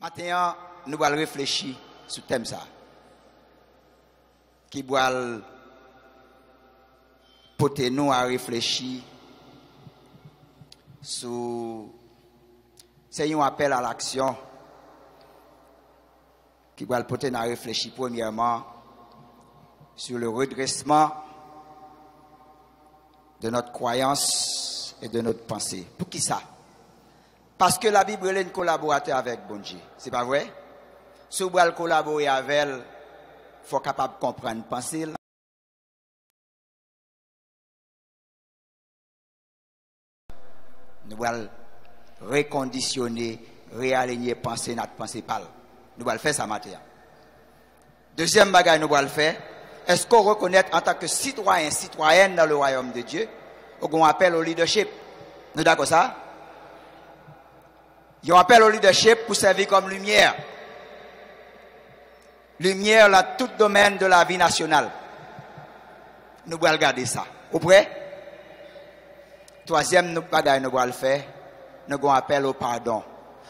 Maintenant, nous allons réfléchir sur le thème ça. Qui va porter nous à réfléchir sur. C'est un appel à l'action qui va porter nous à réfléchir premièrement sur le redressement de notre croyance et de notre pensée. Pour qui ça? Parce que la Bible est un collaborateur avec bon Dieu. C'est pas vrai? Si vous voulez collaborer avec elle, il faut être capable de comprendre, penser. Nous allons reconditionner, réaligner, penser, notre pensée parle. Nous allons faire ça matin. Deuxième bagage, nous allons faire. Est-ce qu'on reconnaît en tant que citoyen, citoyenne dans le royaume de Dieu, on appelle au leadership? Nous d'accord ça? Il y a un appel au leadership pour servir comme lumière. Lumière dans tout domaine de la vie nationale. Nous allons regarder ça. Vous prêts? Troisième bagage, nous allons le faire. Nous allons appel au pardon.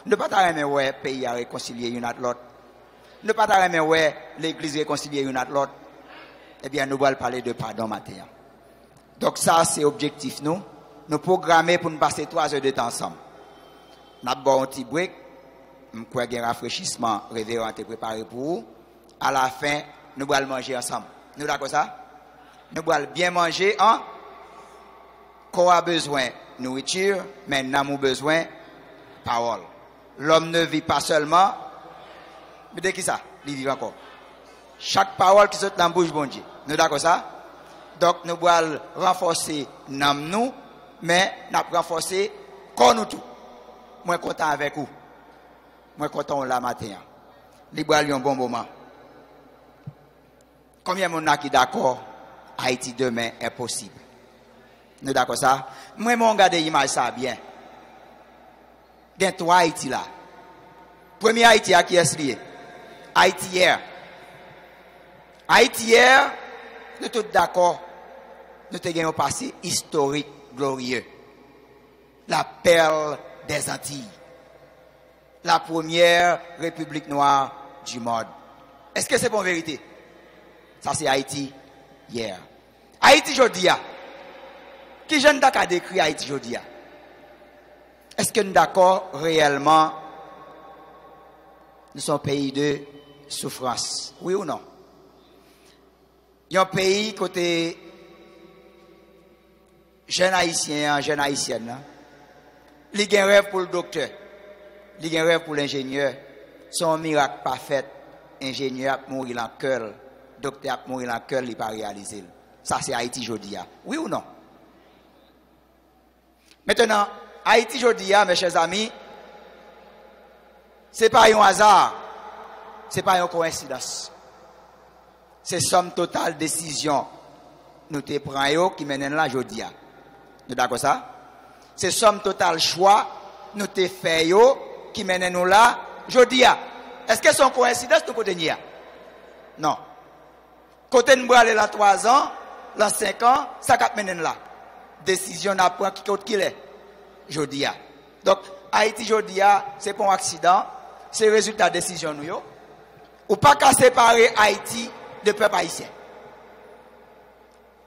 Nous ne pouvons pas remettre le pays à réconcilier une à l'autre. Nous ne pouvons pas remettre l'église à réconcilier une à l'autre. Eh bien, nous allons parler de pardon maintenant. Donc, ça, c'est l'objectif, nous. Nous programmer pour nous passer 3 heures de temps ensemble. Nous avons un petit break. Nous avons un rafraîchissement révérend et préparé pour vous. À la fin, nous allons manger ensemble. Nous d'accord ça? Nous allons bien manger en. Corps a besoin de nourriture, mais nous avons besoin de parole. L'homme ne vit pas seulement. Mais de qui ça? Il vit encore. Chaque parole qui sort dans la bouche, bon Dieu. Nous d'accord ça? Donc, nous allons renforcer nous, mais nous allons renforcer comme nous tout. Moi, content avec vous. Moi, content la matin. Nous allons un bon moment. Combien de gens qui d'accord? Haïti demain est possible. Nous d'accord ça? Moi, je regarde l'image ça bien. Il y a 3 Haïti là. Premier Haïti à qui est lié? Haïti hier. Haïti hier, nous sommes tous d'accord. Nous avons un passé historique glorieux. La perle des Antilles. La première république noire du monde. Est-ce que c'est bon vérité? Ça c'est Haïti hier. Haïti aujourd'hui. Qui j'aime d'accord décrit Haïti aujourd'hui? Est-ce que nous d'accord réellement nous sommes un pays de souffrance? Oui ou non? Il y a un pays côté jeune haïtien, jeune haïtienne. Il y a un rêve pour le docteur. Il y a un rêve pour l'ingénieur. Son miracle parfait. Ingénieur a mourir dans le cœur. Docteur a mourir dans le cœur, il n'est pas réalisé. Ça, c'est Haïti aujourd'hui. Oui ou non? Maintenant, Haïti aujourd'hui, mes chers amis, ce n'est pas un hasard. Ce n'est pas une coïncidence. C'est somme totale décision. Nous te prenons qui mène là aujourd'hui. Nous d'accord ça? C'est somme totale choix. Nous te faisons qui mène nous là aujourd'hui. Est-ce que c'est une coïncidence de côté nia? Non. Côté nous aller là 3 ans, là 5 ans, ça cap mène là. Décision n'a pas qui est aujourd'hui. Donc Haïti aujourd'hui, c'est pas un accident, c'est le résultat de décision nous yo. Ou pas qu'à séparer Haïti de peuple haïtien.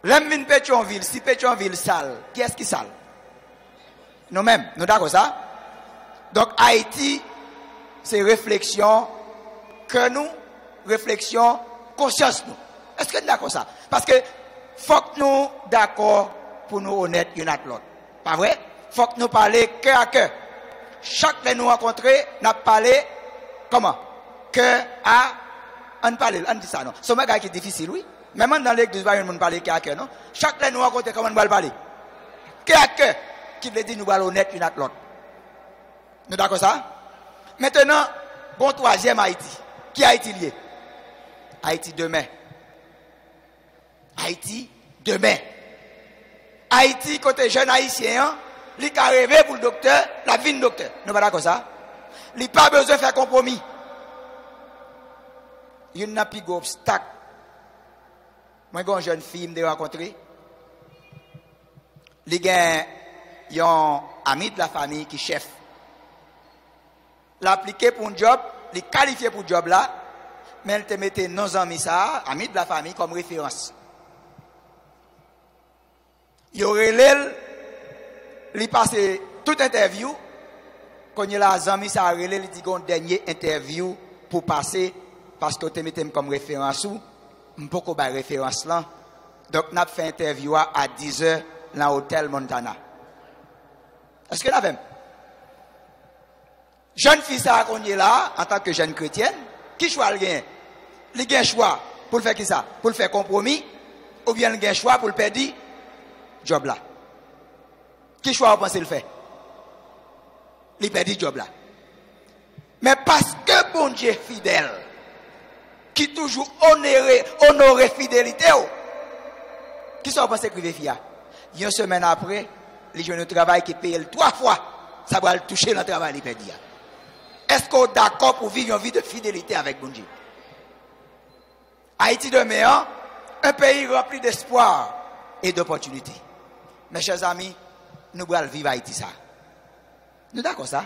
L'homme Pétionville, si Pétionville sale, qui est-ce qui sale? Nous-mêmes, nous d'accord ça? Donc Haïti, c'est réflexion que nous, réflexion, conscience nous. Est-ce que nous d'accord ça? Parce que faut que nous d'accord pour nous honnêtes une à l'autre. Pas vrai? Faut que nous parler cœur à cœur. Chaque fois nous rencontrer, nous parler comment? Cœur à on parle, on dit ça non. C'est un gars qui est difficile, oui. Même dans l'église, il y a un parler cœur à cœur, non? Chaque fois nous rencontrer, comment nous allons parler? Cœur à cœur. Qui veut dire nous allons honnêtes une à l'autre. Nous d'accord ça? Maintenant, bon troisième Haïti. Qui est Haïti lié? Haïti demain. Haïti demain. Haïti, côté jeune haïtien, il a rêvé pour le docteur, la vie de docteur. Nous pas d'accord ça? Il n'a pas besoin de faire compromis. Il n'y a pas d'obstacle. Moi, j'ai une jeune fille que j'ai rencontrée. Il y a un ami de la famille qui est chef. L'appliqué pour un job, les qualifiés pour job là, mais elle te mettait nos amis ça, amis de la famille comme référence. Il y aurait il passé toute interview, quand il y a les amis ça il dit qu'on dernier interview pour passer parce que tu mettais comme référence ou m'poko ba référence là. Donc n'a fait interview à 10h dans l'hôtel Montana. Est-ce que la même jeune fille ça qu'on est là en tant que jeune chrétienne, qui choix le gain? Il gain choix pour faire qui ça? Pour faire compromis ou bien il gain choix pour le perdre job là. Qui choix vous pensez le faire? Il perd job là. Mais parce que bon Dieu est fidèle, qui toujours honoré fidélité, qui sont pensés que fia? Une semaine après, les jeunes de travail qui payent 3 fois, ça va le toucher dans le travail, il perd. Est-ce qu'on est d'accord pour vivre une vie de fidélité avec bon Dieu? Haïti demain, un pays rempli d'espoir et d'opportunités. Mes chers amis, nous allons vivre Haïti ça. Nous d'accord ça?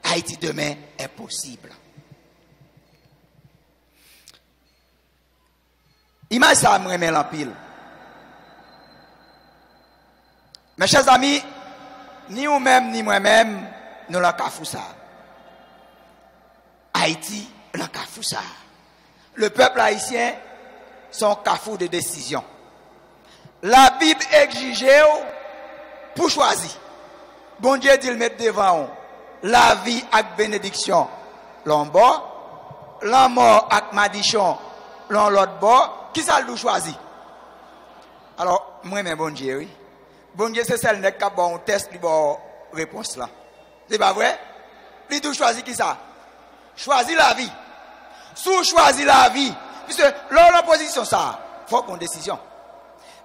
Haïti demain est possible. Imagine ça, me remet en pile. Mes chers amis, ni vous-même, ni moi-même, nous l'avons fait ça. Haïti, nous l'avons fait ça. Le peuple haïtien, son carrefour de décision. La Bible exige pour choisir. Bon Dieu dit le mettre devant la vie avec bénédiction l'un la mort avec malédiction l'autre bord. Qui ça le choisit? Alors moi même bon Dieu oui. Bon Dieu c'est celle qui a bon test bon réponse là. C'est pas vrai? Il tout choisit qui ça? Choisit la vie. Sous choisit la vie puisque l'opposition ça faut prendre décision.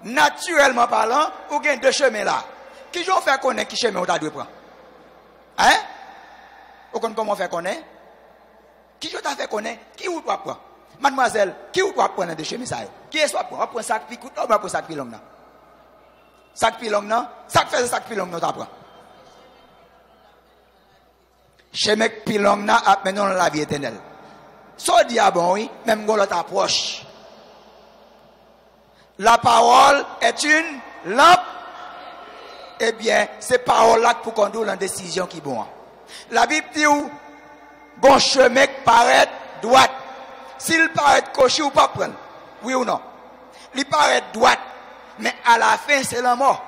Naturellement parlant, ou gain deux chemins là. Qui j'en fait connaître qui chemin on t'a dû prendre? Hein? Ou comment faire connaître? Qui j'en t'a fait connaître qui ou doit prendre? Mademoiselle, qui ou doit prendre de chemin ça? Qui est-ce qu'on prend? On prend sac picout ou on prend sac pilong là? Sac pilong là? Sac fait sac pilong là t'apprend. Chemin pilong là a maintenant la vie éternelle. So dit ah bon oui, même quand l'autre approche. La parole est une lampe. Eh bien, c'est parole-là pour conduire la décision qui est bonne. La Bible dit où bon chemin paraît droite. S'il paraît coché ou pas prendre, oui ou non? Il paraît droite, mais à la fin, c'est la mort.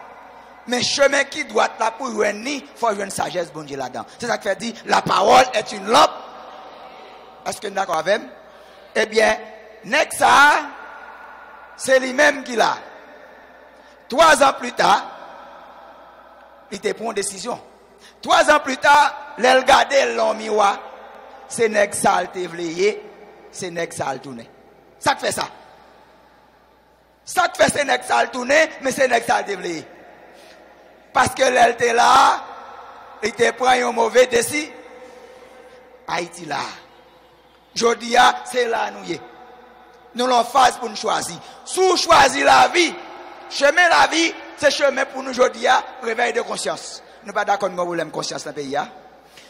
Mais chemin qui droite là pour venir, il faut avoir une sagesse, bon Dieu là-dedans. C'est ça qui fait dire, la parole est une lampe. Est-ce que nous sommes d'accord avec? Eh bien, Nexa, c'est lui-même qui l'a. 3 ans plus tard, il te prend une décision. 3 ans plus tard, il regardait l'homme miroir. C'est Nexa qui te vleye, c'est Nexa qui tourne. Ça fait ça. Ça fait c'est Nexa qui tourne, mais c'est Nexa qui te vleye. Parce que l'elle était là, il te prend une mauvaise décision. Haïti là. Jodia, c'est là nous y est. Nous l'en faisons pour nous choisir. Sous choisir la vie, chemin la vie, c'est chemin pour nous aujourd'hui, réveil de conscience. Nous pas d'accord avec nous conscience dans le pays.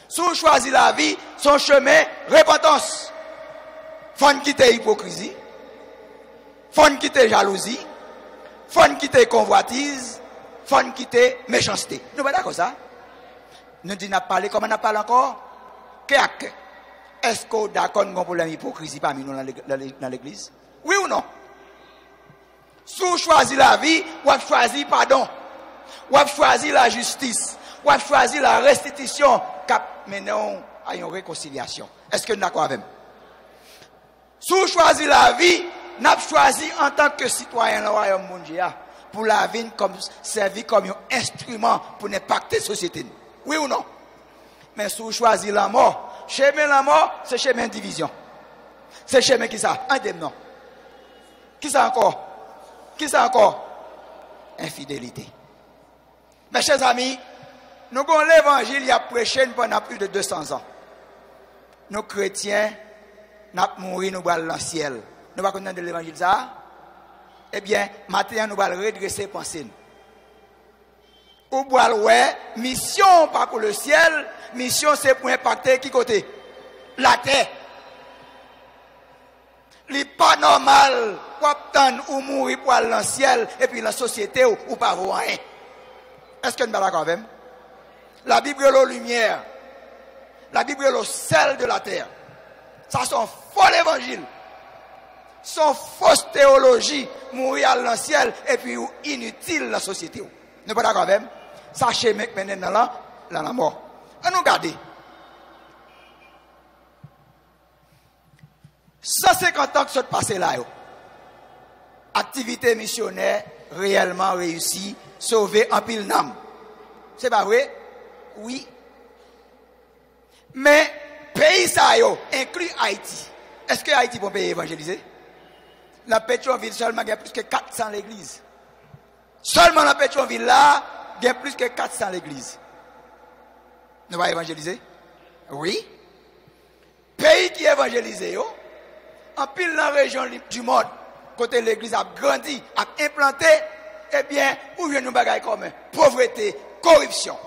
Sous choisir la vie, son chemin, repentance. Faut quitter hypocrisie. Faut quitter jalousie. Faut quitter convoitise. Faut quitter méchanceté. Nous pas d'accord ça? Nous disons, n'a parlé comme on n'a pas encore? Qu'est-ce est-ce qu'on est d'accord avec pour l'hypocrisie parmi nous dans l'église? Oui ou non? Si vous choisissez la vie, vous choisissez pardon. Vous choisissez la justice. Vous choisissez la restitution qui mène à une réconciliation. Est-ce que nous sommes d'accord avec? Si vous choisissez la vie, nous avons choisi en tant que citoyen du royaume mondial pour la vie comme servir comme un instrument pour impacter la société. Oui ou non? Mais si vous choisissez la mort, chemin la mort, c'est chemin division. C'est chemin qui ça? Un des noms. Qui ça encore? Qui ça encore? Infidélité. Mes chers amis, nous avons l'évangile, il y a prêché pendant plus de 200 ans. Nous chrétiens, nous avons mouru, nous allons dans le ciel. Nous ne connaissons pas l'évangile ça? Eh bien, maintenant, nous allons redresser pensée. Ou boire ouais, mission pas pour le ciel, mission c'est pour impacter qui côté? la terre. Il n'est pas normal pour attendre ou mourir pour aller dans le ciel et puis la société ou pas voir rien. Est-ce que nous sommes d'accord avec? La Bible est la lumière. La Bible est le sel de la terre. Ça c'est un faux évangile. Son fausse théologie, mourir dans le ciel et puis inutile dans la société. Nous ne sommes pas d'accord avec? Sachez maintenant dans la mort. On nous regarde. 150 ans que ça passé là. Activité missionnaire réellement réussie, sauver un pile d'âme. C'est pas vrai? Oui. Mais pays ça inclut Haïti. Est-ce que Haïti peut payer évangéliser? La Pétionville seulement il y a plus que 400 l'église. Seulement la Pétionville là, il y a plus que 400 l'église. Nous va évangéliser? Oui. Pays qui évangélise, en pile dans la région du monde, côté l'église a grandi, a implanté, eh bien, où vient nous bagaille comme pauvreté, corruption.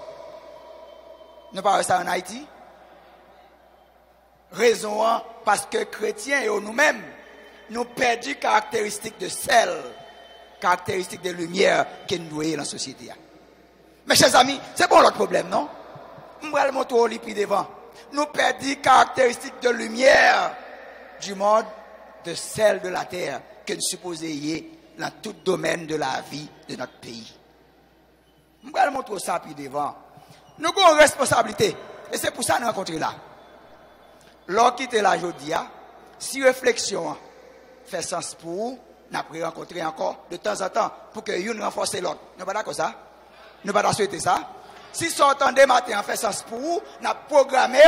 Nous parlons ça en Haïti. Raison parce que chrétiens et nous-mêmes, nous perdons caractéristiques de sel, caractéristiques de lumière que nous voyons dans la société. Mes chers amis, c'est bon l'autre problème, non? Nous allons montrer au lit devant. Nous perdons caractéristiques de lumière du monde, de celle de la terre que nous supposons y dans tout domaine de la vie de notre pays. Nous allons montrer ça puis devant. Nous avons une responsabilité. Et c'est pour ça que nous rencontrons là. Lorsqu'on quitte la jodia, si réflexion fait sens pour vous, nous avons rencontré encore de temps en temps pour que nous renforcer l'autre. Nous ne sommes pas d'accord ça? Nous ne sommes pas souhaiter ça? Si sortant des matins fait sens pour vous, nous avons programmé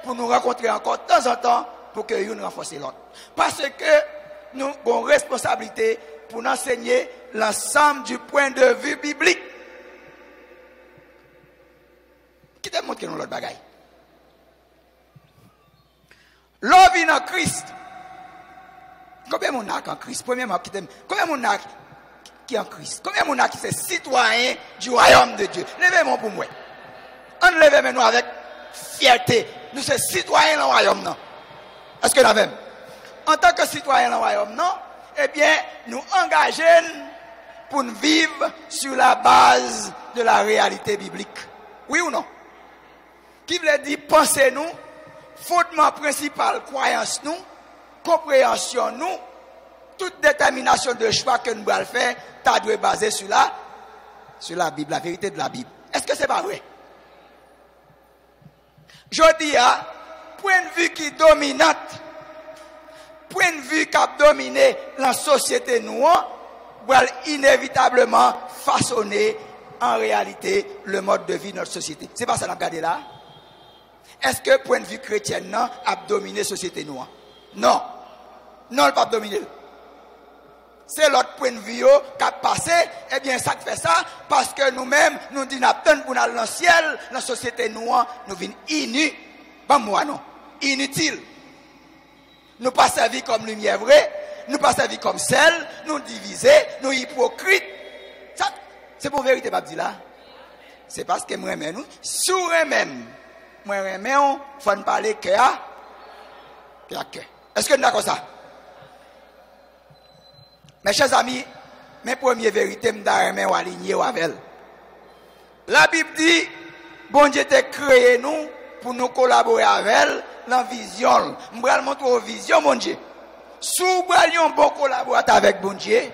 pour nous rencontrer encore de temps en temps pour que nous renforcer l'autre. Parce que nous avons une responsabilité pour enseigner l'ensemble du point de vue biblique. Qui te montre que nous l'autre bagaille? L'homme vient en Christ. Combien de monde en Christ? Premièrement, combien de monde qui est en Christ? Combien de monde qui sont citoyens du royaume de Dieu? Levez-moi pour moi. On lève nous avec fierté. Nous sommes citoyens dans le royaume, non? Est-ce que nous avons? En tant que citoyens dans le royaume, non? Eh bien, nous engageons pour nous vivre sur la base de la réalité biblique. Oui ou non? Qui veut dire, pensez-nous, fondement principal, croyance nous, compréhension nous, toute détermination de choix que nous allons faire, ça doit baser sur la Bible, la vérité de la Bible. Est-ce que c'est pas vrai? Je dis, point de vue qui est dominante, point de vue qui a dominé la société noire, va inévitablement façonner en réalité le mode de vie de notre société. C'est pas ça qu'on a regardé là? Est-ce que point de vue chrétien non, a dominé la société noire? Non. Non, il n'a pas dominé. C'est l'autre point de vue qui a passé. Eh bien, ça fait ça parce que nous-mêmes, nous disons pour aller dans le ciel, la société noire, nous venons inutile. Nous pas servis comme lumière vraie, nous pas servis comme sel, nous diviser, nous hypocrites. Ça, c'est pour vérité, pas dit là. C'est parce que moi, nous, sous même. Moi, il faut ne parler que à cœur. Est-ce que nous avons ça? Mes chers amis, mes premières vérités, je vais aligner avec elle. La Bible dit, bon Dieu t'a créé nous pour nous collaborer avec elle dans la vision. Je vais montrer la vision, mon Dieu. Si vous voulez un bon collaborateur avec bon Dieu, il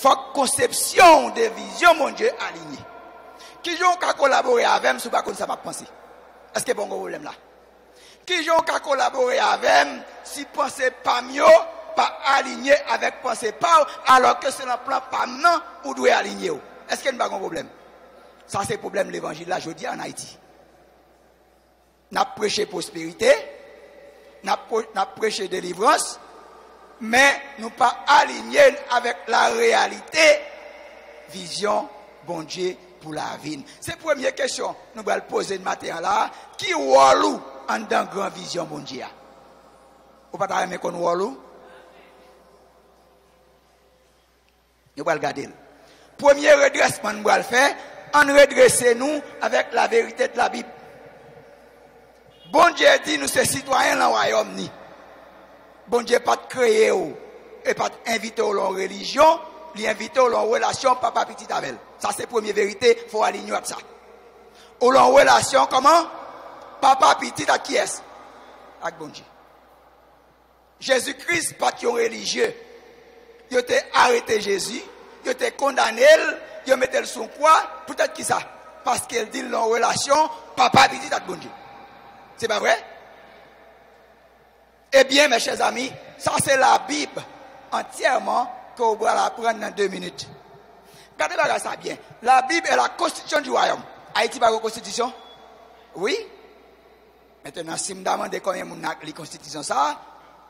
faut que conception de vision, mon Dieu, alignée. Qui ont qu'à collaborer avec moi, si vous ne savez pas penser. Est-ce que bon problème là? Qui ont qu'à collaborer avec si pensez pas mieux, pas aligné avec pensée pas, alors que c'est le plan pas non ou doit aligner. Est-ce qu'il y a un problème? Ça c'est le problème de l'évangile là, je dis en Haïti. N'a prêché prospérité, n'a prêché délivrance, mais nous pas alignés avec la réalité, vision, bon Dieu pour la vie. C'est la première question nous allons poser le matin là. Qui walou en dans grande vision bon Dieu? Vous pas aimer qu'on walou? Nous allons regarder. Premier redressement nous allons faire, en redresser nous avec la vérité de la Bible. Bon Dieu dit nous sommes citoyens dans le royaume ni. Bon Dieu pas créé ou et pas invité ou en religion, il invite ou en relation papa petit avec. Ça c'est première vérité, faut aligner avec ça. Ou en relation comment? Papa petit à qui est? Avec bon Dieu. Jésus-Christ pas un religieux. Il a arrêté Jésus, il a condamné, il a mis le sous quoi? Peut-être qui ça? Parce qu'il dit en relation papa petit avec bon Dieu. C'est pas vrai? Eh bien, mes chers amis, ça c'est la Bible entièrement que vous allez apprendre dans 2 minutes. Regardez ça bien. La Bible est la constitution du royaume. Haïti pas une constitution? Oui. Maintenant, si je me demande combien de gens ont la constitution ça,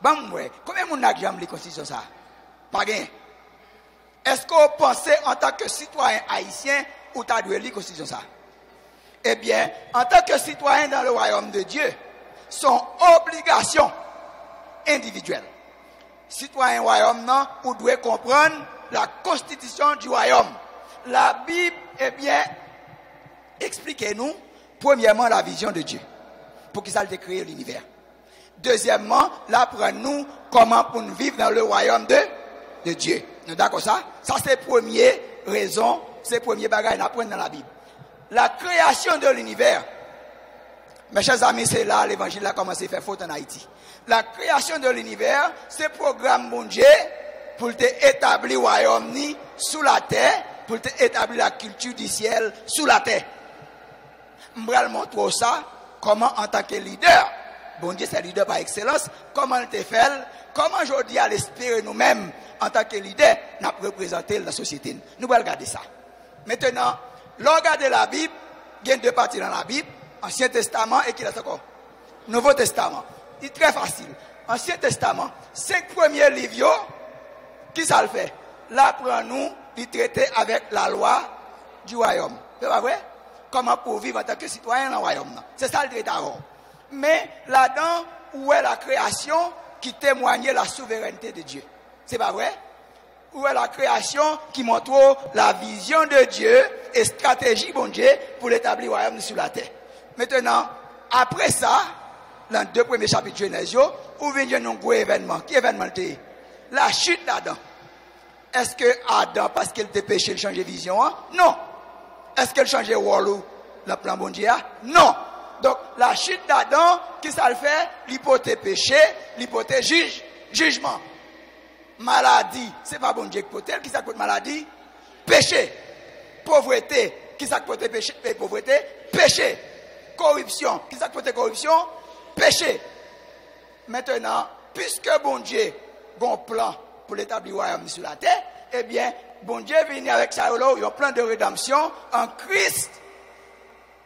combien de gens ont la constitution ça? Pas gain. Est-ce que vous pensez en tant que citoyen haïtien ou tu as dû lire la constitution ça? Eh bien, en tant que citoyen dans le royaume de Dieu, son obligation individuelle. Citoyen royaume, non, vous devez comprendre la constitution du royaume. La Bible, eh bien, expliquez-nous, premièrement, la vision de Dieu. Pour qu'il s'aille créer l'univers. Deuxièmement, là, apprenez-nous comment pour nous vivre dans le royaume de Dieu. Nous d'accord ça? Ça, c'est la première raison, c'est le premier bagage à apprendre dans la Bible. La création de l'univers. Mes chers amis, c'est là l'évangile a commencé à faire faute en Haïti. La création de l'univers, c'est le programme bon Dieu pour établir le royaume sous la terre, pour établir la culture du ciel sous la terre. Je vais montrer ça, comment en tant que leader, bon Dieu c'est leader par excellence, comment il te fait, comment aujourd'hui à l'espérer nous-mêmes en tant que leader, nous représenter la société. Nous allons regarder ça. Maintenant, regardez la Bible, il y a 2 parties dans la Bible, Ancien Testament et qui est encore Nouveau Testament. C'est très facile. Ancien Testament, 5 premiers livres, qui ça le fait? Là, prends-nous, il traiter avec la loi du royaume. C'est pas vrai? Comment pour vivre en tant que citoyen dans le royaume. C'est ça le traité avant. Mais là-dedans, où est la création qui témoignait la souveraineté de Dieu? C'est pas vrai? Où est la création qui montre la vision de Dieu et stratégie, bon Dieu, pour l'établir le royaume sur la terre? Maintenant, après ça, dans 2 premiers chapitres de Genèse, où vient un gros événement. Qui événement était? La chute d'Adam. Est-ce que Adam, parce qu'il était péché, il changeait vision? Hein? Non. Est-ce qu'il changeait rôle le plan bon Dieu? Non. Donc, la chute d'Adam, qui ça le fait? L'hypothèse péché, l'hypothèse jugement. Maladie, c'est pas bon Dieu qui peut qui ça peut maladie? Péché. Pauvreté, qui ça peut péché? Pauvreté, péché. Corruption, qui ça peut corruption? Péché. Maintenant, puisque bon Dieu a un plan pour l'établir le royaume sur la terre, eh bien, bon Dieu vient avec ça, il y a un plan de rédemption en Christ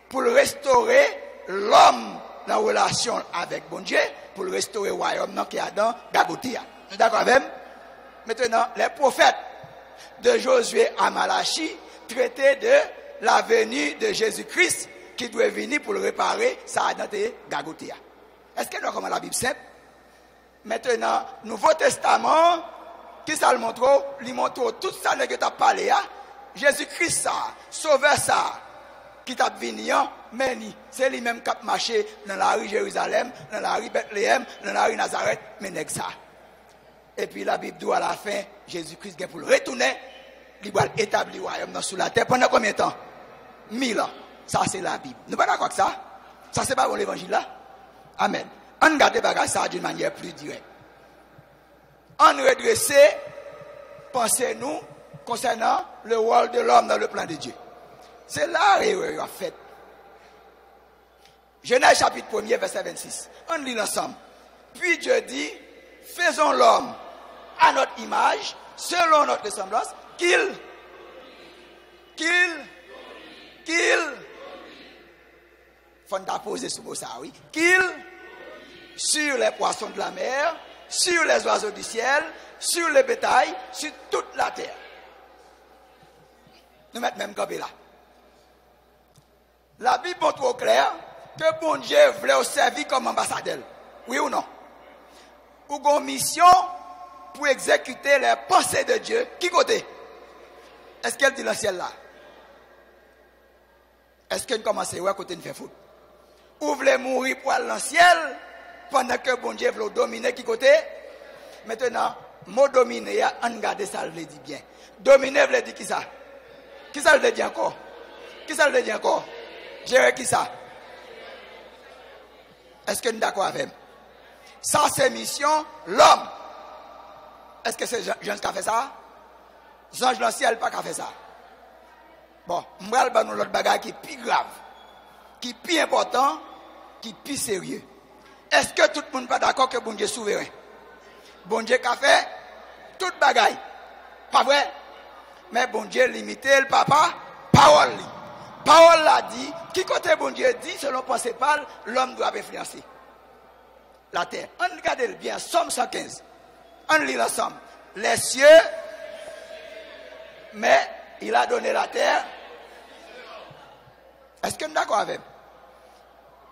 pour restaurer l'homme dans la relation avec bon Dieu, pour restaurer le royaume qui est dans Gagotia. Vous êtes d'accord avec moi? Maintenant, les prophètes de Josué à Malachie traitaient de la venue de Jésus-Christ qui doit venir pour le réparer, ça a dans Gagotia. Est-ce que nous avons la Bible simple? Maintenant, Nouveau Testament, qui ça le montre? Il montre tout ça que tu as parlé. Jésus-Christ, ça, sauveur, ça, qui t'a venu, mais c'est lui-même qui a marché dans la rue Jérusalem, dans la rue Bethléem, dans la rue Nazareth, mais n'est ça. Et puis la Bible dit à la fin, Jésus-Christ vient pour le retourner, il va établir le royaume sous la terre. Pendant combien de temps? 1000 ans. Ça, c'est la Bible. Nous ne sommes pas d'accord avec ça? Ça, c'est pas bon l'évangile là? Amen. On regarde ça d'une manière plus directe. On redresse, pensez-nous, concernant le rôle de l'homme dans le plan de Dieu. C'est là l'erreur en fait. Genèse chapitre 1er, verset 26. On lit ensemble. Puis Dieu dit, faisons l'homme à notre image, selon notre ressemblance, qu'il faut poser ce mot ça, oui. Qu'il sur les poissons de la mer, sur les oiseaux du ciel, sur le bétail, sur toute la terre. Nous mettons même comme là. La Bible montre au clair que bon Dieu voulait servir comme ambassadeur. Oui ou non? Ou une mission pour exécuter les pensées de Dieu. Qui côté? Est-ce qu'elle dit dans le ciel là? Est-ce qu'elle commence à voir côté de faire foot? Ou voulez mourir pour aller dans le ciel, pendant que bon Dieu veut dominer qui côté? Maintenant, mot dominer, on regarde ça, je le dis bien. Dominer veut dire qui ça? Qui ça veut dire encore? Qui ça veut dire encore? Gérer qui ça? Est-ce que nous sommes d'accord avec? Ça, c'est mission, l'homme. Est-ce que c'est Jean qui a fait ça? Jean dans le ciel pas qu'à faire ça. Bon, je vais vous donner l'autre bagage qui est plus grave, qui est plus important, qui est plus sérieux. Est-ce que tout le monde n'est pas d'accord que bon Dieu est souverain? Bon Dieu qui a fait toute bagaille. Pas vrai? Mais bon Dieu limité le papa, parole. Parole l'a dit, qui côté bon Dieu dit, selon pensée parle, l'homme doit influencer la terre. On regarde bien, Somme 115. On lit la Somme. Les cieux, mais il a donné la terre. Est-ce que nous sommes d'accord avec?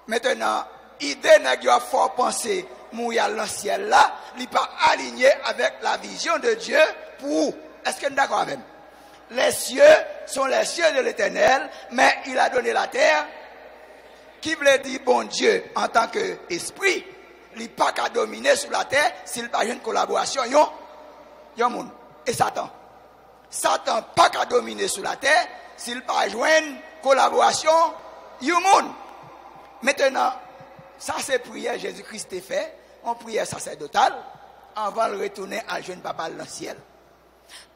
Maintenant, idée n'a pas fort penser, mouiller dans le ciel là, il n'est pas aligné avec la vision de Dieu pour. Est-ce que nous sommes d'accord avec? Les cieux sont les cieux de l'Éternel, mais il a donné la terre. Qui veut dire bon Dieu en tant qu'esprit, il n'est pas qu'à dominer sur la terre s'il n'y a pas une collaboration. Yon, et Satan. Satan pas qu'à dominer sur la terre s'il n'y a pas une collaboration. Yon. Maintenant, ça c'est prière Jésus-Christ fait, on prière sacerdotale, avant de retourner à jeune papa dans le ciel.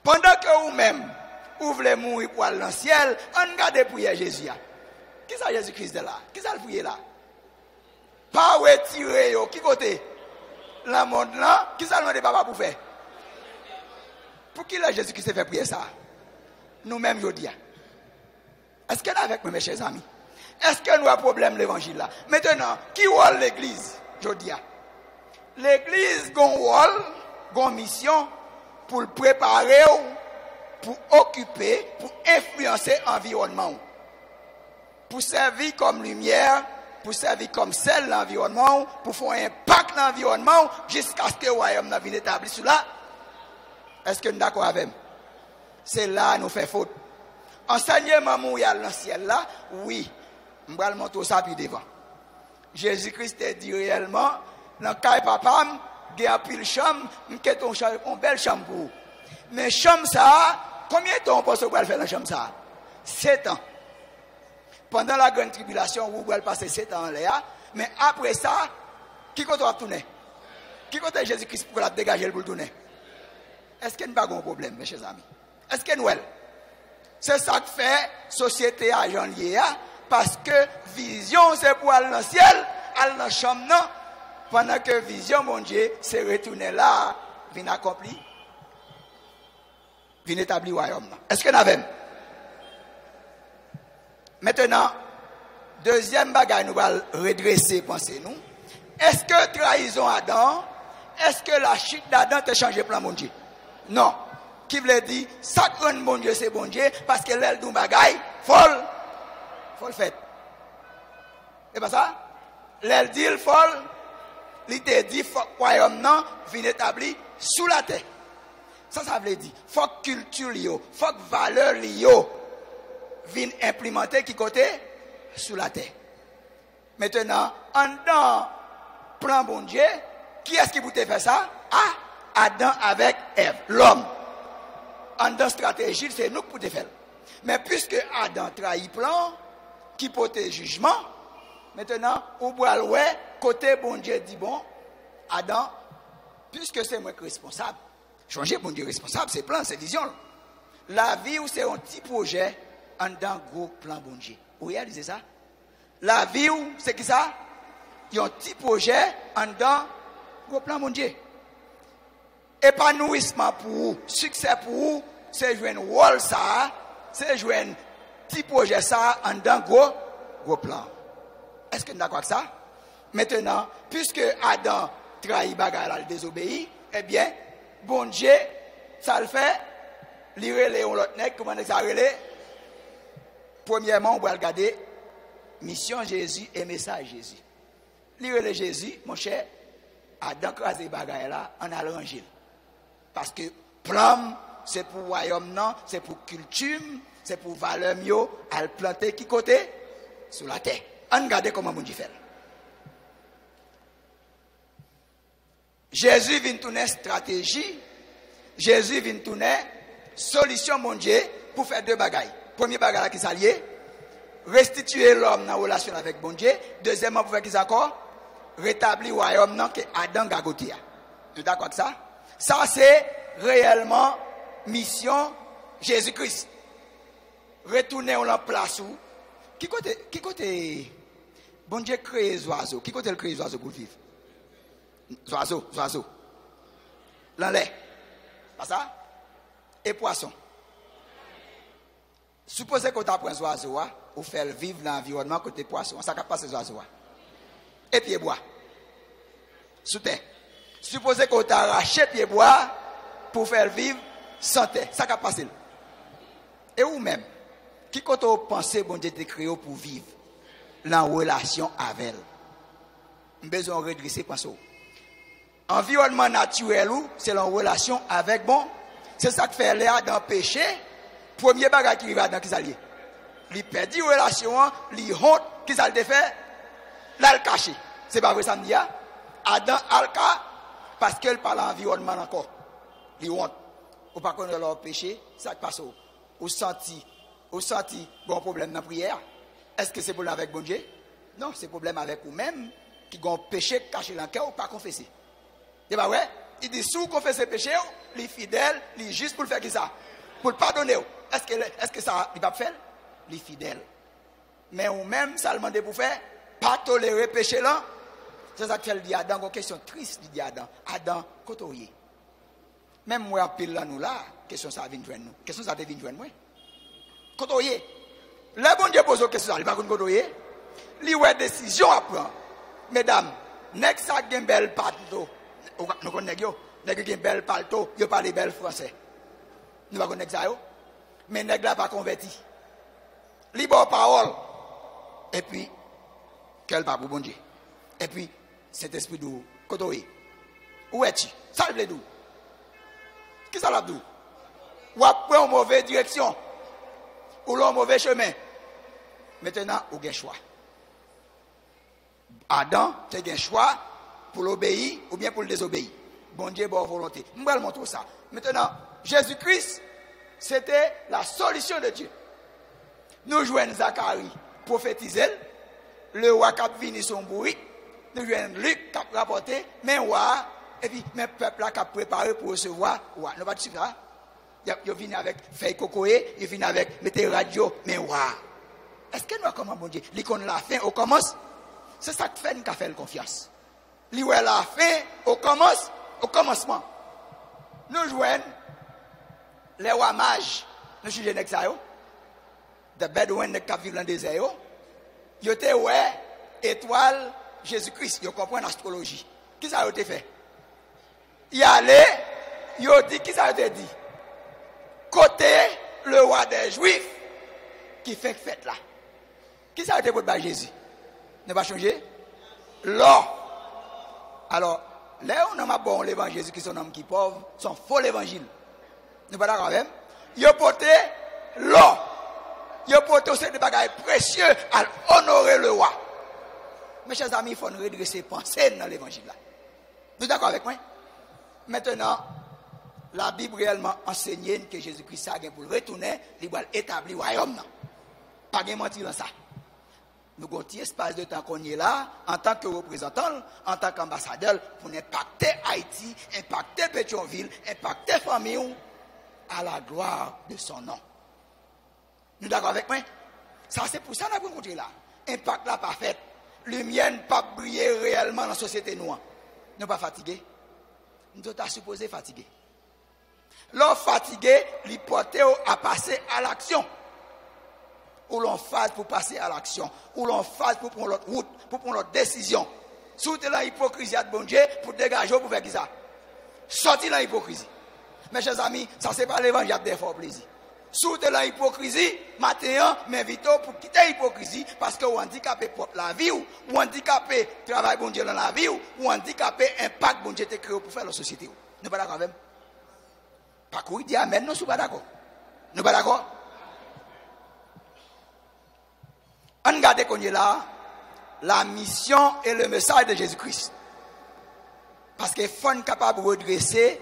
Pendant que vous-même, vous voulez mourir pour aller dans le ciel, on regarde prière Jésus. Qui ça Jésus-Christ de là? Qui ça le prier là? Pas retirer yo. Qui côté? La monde là, qui ça le demande papa pour faire? Pour qui là Jésus-Christ fait prier ça? Nous-mêmes, je dis. Est-ce que nous avec nous, mes chers amis? Est-ce que nous avons problème l'évangile là? Maintenant, qui rôle l'église? Je dis. L'église a un rôle, a une mission pour le préparer, pour occuper, pour influencer l'environnement. Pour servir comme lumière, pour servir comme sel de l'environnement, pour faire un impact dans l'environnement jusqu'à ce que le royaume vienne établi sur là. Est-ce que nous sommes d'accord avec? C'est là que nous faisons faute. Enseignement mondial dans le ciel là, oui. Je vais le montrer ça puis devant. Jésus-Christ a dit réellement, dans le cas de papa, il y a pile chambre, il y a une belle chambre pour vous. Mais chambre ça, combien de temps on pense qu'on va faire dans la chambre ça? 7 ans. Pendant la grande tribulation, vous pouvez passer 7 ans là, mais après ça, qui compte va tourner? Qui compte Jésus-Christ pour la dégager pour le tourner? Est-ce qu'il n'y a pas de problème, mes chers amis? Est-ce qu'il y a c'est ça que fait société à Jean lié, parce que vision c'est pour aller dans le ciel, aller dans la chambre, non? Pendant que vision, mon Dieu, c'est retourner là, vient accomplir, vient établir le royaume. Est-ce qu'il y en a même? Maintenant, deuxième bagage, nous allons redresser, pensez-nous. Est-ce que trahison Adam, est-ce que la chute d'Adam t'a changé plan, mon Dieu? Non. Qui veut dire, ça rend bon Dieu, c'est bon Dieu, parce que l'aile d'un bagaille, folle fait. Et pas ça? L'aile dit, folle, il te dit, faut que le royaume non, vient établi sous la terre. Ça veut dire, faut que culture, faut que valeur, viennent implémenter qui côté? Sous la terre. Maintenant, en dans plan bon Dieu, qui est-ce qui vous fait ça? Ah, Adam avec Ève, l'homme. En dans stratégie, c'est nous qui pouvons faire. Mais puisque Adam trahit plan, qui porte jugement, maintenant, on voit le côté bon Dieu dit bon, Adam, puisque c'est moi qui suis responsable, changer bon Dieu responsable, c'est plan, c'est vision. La vie, c'est un petit projet en dans gros plan bon Dieu. Vous réalisez ça? La vie, c'est qui ça? Il y a un petit projet en dans gros plan bon Dieu. Épanouissement pour vous, succès pour vous, c'est jouer un rôle ça, c'est jouer un petit projet ça en dans gros plan. Est-ce que vous êtes d'accord avec ça? Maintenant, puisque Adam trahit bagarre, il désobéit, eh bien, bon Dieu, ça le fait, lire les l'autre nègre, comment ça relève? Premièrement, on va regarder mission Jésus et message Jésus. Lire le Jésus, mon cher, Adam crasé bagarre là, en allant Gilles. Parce que plan, c'est pour royaume non, c'est pour culture, c'est pour valeur mieux, à le planter qui côté? Sur la terre. On regarde comment bon Dieu fait. Jésus vient tourner stratégie. Jésus vient tourner solution mon Dieu pour faire deux bagailles. Premier bagaille qui s'allie, restituer l'homme dans la relation avec bon Dieu. Deuxièmement pour faire qui s'accord, rétablir le royaume que Adam gagotia. Vous êtes d'accord avec ça? Ça c'est réellement mission Jésus-Christ. Retourner en place où qui côté bon Dieu crée les oiseaux. Qui côté le crée les oiseaux pour vivre? Oiseaux. Dans l'air. Pas ça? Et poisson. Supposez qu'on t'apprend les oiseaux, ou faire vivre dans l'environnement côté poisson. Ça capte pas ces oiseaux. Et pieds bois. Sous terre. Supposez qu'on t'arrache pieds bois pour faire vivre sans terre. Ça capte passer. Et ou même, qui quand on pense bon Dieu te créé pour vivre en relation avec elle. Besoin de redresser pensez. Environnement naturel ou c'est en relation avec bon. C'est ça qui fait l'air dans le péché. Premier bagage qui va dans qui s'allie. Il perd une relation, il honte qui ça le fait. Là le caché. C'est pas vrai ça me dit. Adam alka parce qu'elle parle environnement encore. Il honte. Ou pas connaître leur péché, ça qui passe au senti bon problème dans la prière. Est-ce que c'est problème avec bon Dieu? Non, c'est problème avec vous-même qui ont péché caché dans le cœur ou pas confessé. C'est pas vrai? Il dit, si vous confessez péché, il est fidèle, il est juste pour le faire qui ça? Pour le pardonner. Est-ce que ça, il va faire? Il est fidèle. Mais ou même, ça le demande pour faire, pas tolérer péché là. C'est ça que fait le dit Adam, une question triste, dit Adam. Adam, côtoyer. Même moi, en pile là, nous là, question ça vient joindre nous. Question ça vient joindre moi. Côtoyer. Le bon Dieu pose une question, il va côtoyer. Il y a une décision à prendre. Mesdames, nèg ça gen belle palto. Nous connaissons nèg gen belle palto, yo parle belle français. Nous va connaître ça yo. Mais nèg là pas converti. Li bon parole. Et puis quel pas pour bon Dieu. Et puis cet esprit de côtoyer. Où est-tu? Ça le dou. Qui ça l'a dou? Ou après en mauvaise direction. Ou l'en mauvais chemin. Maintenant, ou gen choix. Adam, tu as un choix pour l'obéir ou bien pour le désobéir. Bon Dieu, bonne volonté. Je vais montrer ça. Maintenant, Jésus-Christ, c'était la solution de Dieu. Nous jouons Zacharie, prophétiser, le roi qui a venu son bruit, nous jouons Luc qui a rapporté, mais roi, et puis, mais peuple qui a préparé pour recevoir roi. Nous ne pas dire ça. Il vient avec feuille cocoé, il vient avec mettez radio, mais roi. Est-ce que nous, comment bon Dieu, l'icône la fin, on commence? C'est ça qui fait nous faire confiance. Lui la fin au commencement. Nous jouons les rois mages. Nous sommes jeunes ça yo. Des Bédouins qui vivent dans le désert. Ils étaient ouais étoile Jésus-Christ. Ils comprennent l'astrologie. Qui ça a été fait? Il allait, il a dit qui ça a été dit? Côté le roi des Juifs qui fait fête là. Qui ça a été pour Jésus? Ne pas changer? L'or. Alors, là on a bon l'évangile, Jésus qui sont homme qui pauvre, sont faux l'évangile. Ne pas d'accord même? Il a porté l'or. Il a porté aussi des bagages précieux à honorer le roi. Mes chers amis, il faut nous redresser pensée dans l'évangile là. Vous êtes d'accord avec moi? Maintenant, la Bible réellement enseigne que Jésus-Christ a pour retourner, il va établir le royaume. Pas de mentir dans ça. Nous avons un petit espace de temps qu'on est là, en tant que représentant, en tant qu'ambassadeur, pour impacter Haïti, impacter Pétionville, impacter famille, à la gloire de son nom. Nous d'accord avec moi? Ça, c'est pour ça que nous avons rencontré là. Impact là, pas fait. Lumière ne pas briller réellement dans la société noire. Nous ne pas fatigués. Nous sommes supposés fatigués. L'on fatigué, lui porter à passer à l'action. Ou l'on fasse pour passer à l'action, ou l'on fasse pour prendre notre route, pour prendre notre décision. Sortez dans l'hypocrisie de bon Dieu pour dégager, pour faire qui ça? Sortez dans l'hypocrisie. Mes chers amis, ça c'est pas l'évangile des forts plaisir. Sortez dans l'hypocrisie, maintenant, m'invite pour quitter l'hypocrisie parce que vous handicapez la vie, ou handicapez le travail bon Dieu dans la vie, ou handicapez l'impact bon Dieu te créé pour faire la société. Nous pas d'accord même? Pas quoi, il dit amen, nous ne sommes pas d'accord. Nous pas d'accord? On regarde qu'on est là, la mission et le message de Jésus-Christ. Parce qu'il faut être capable de redresser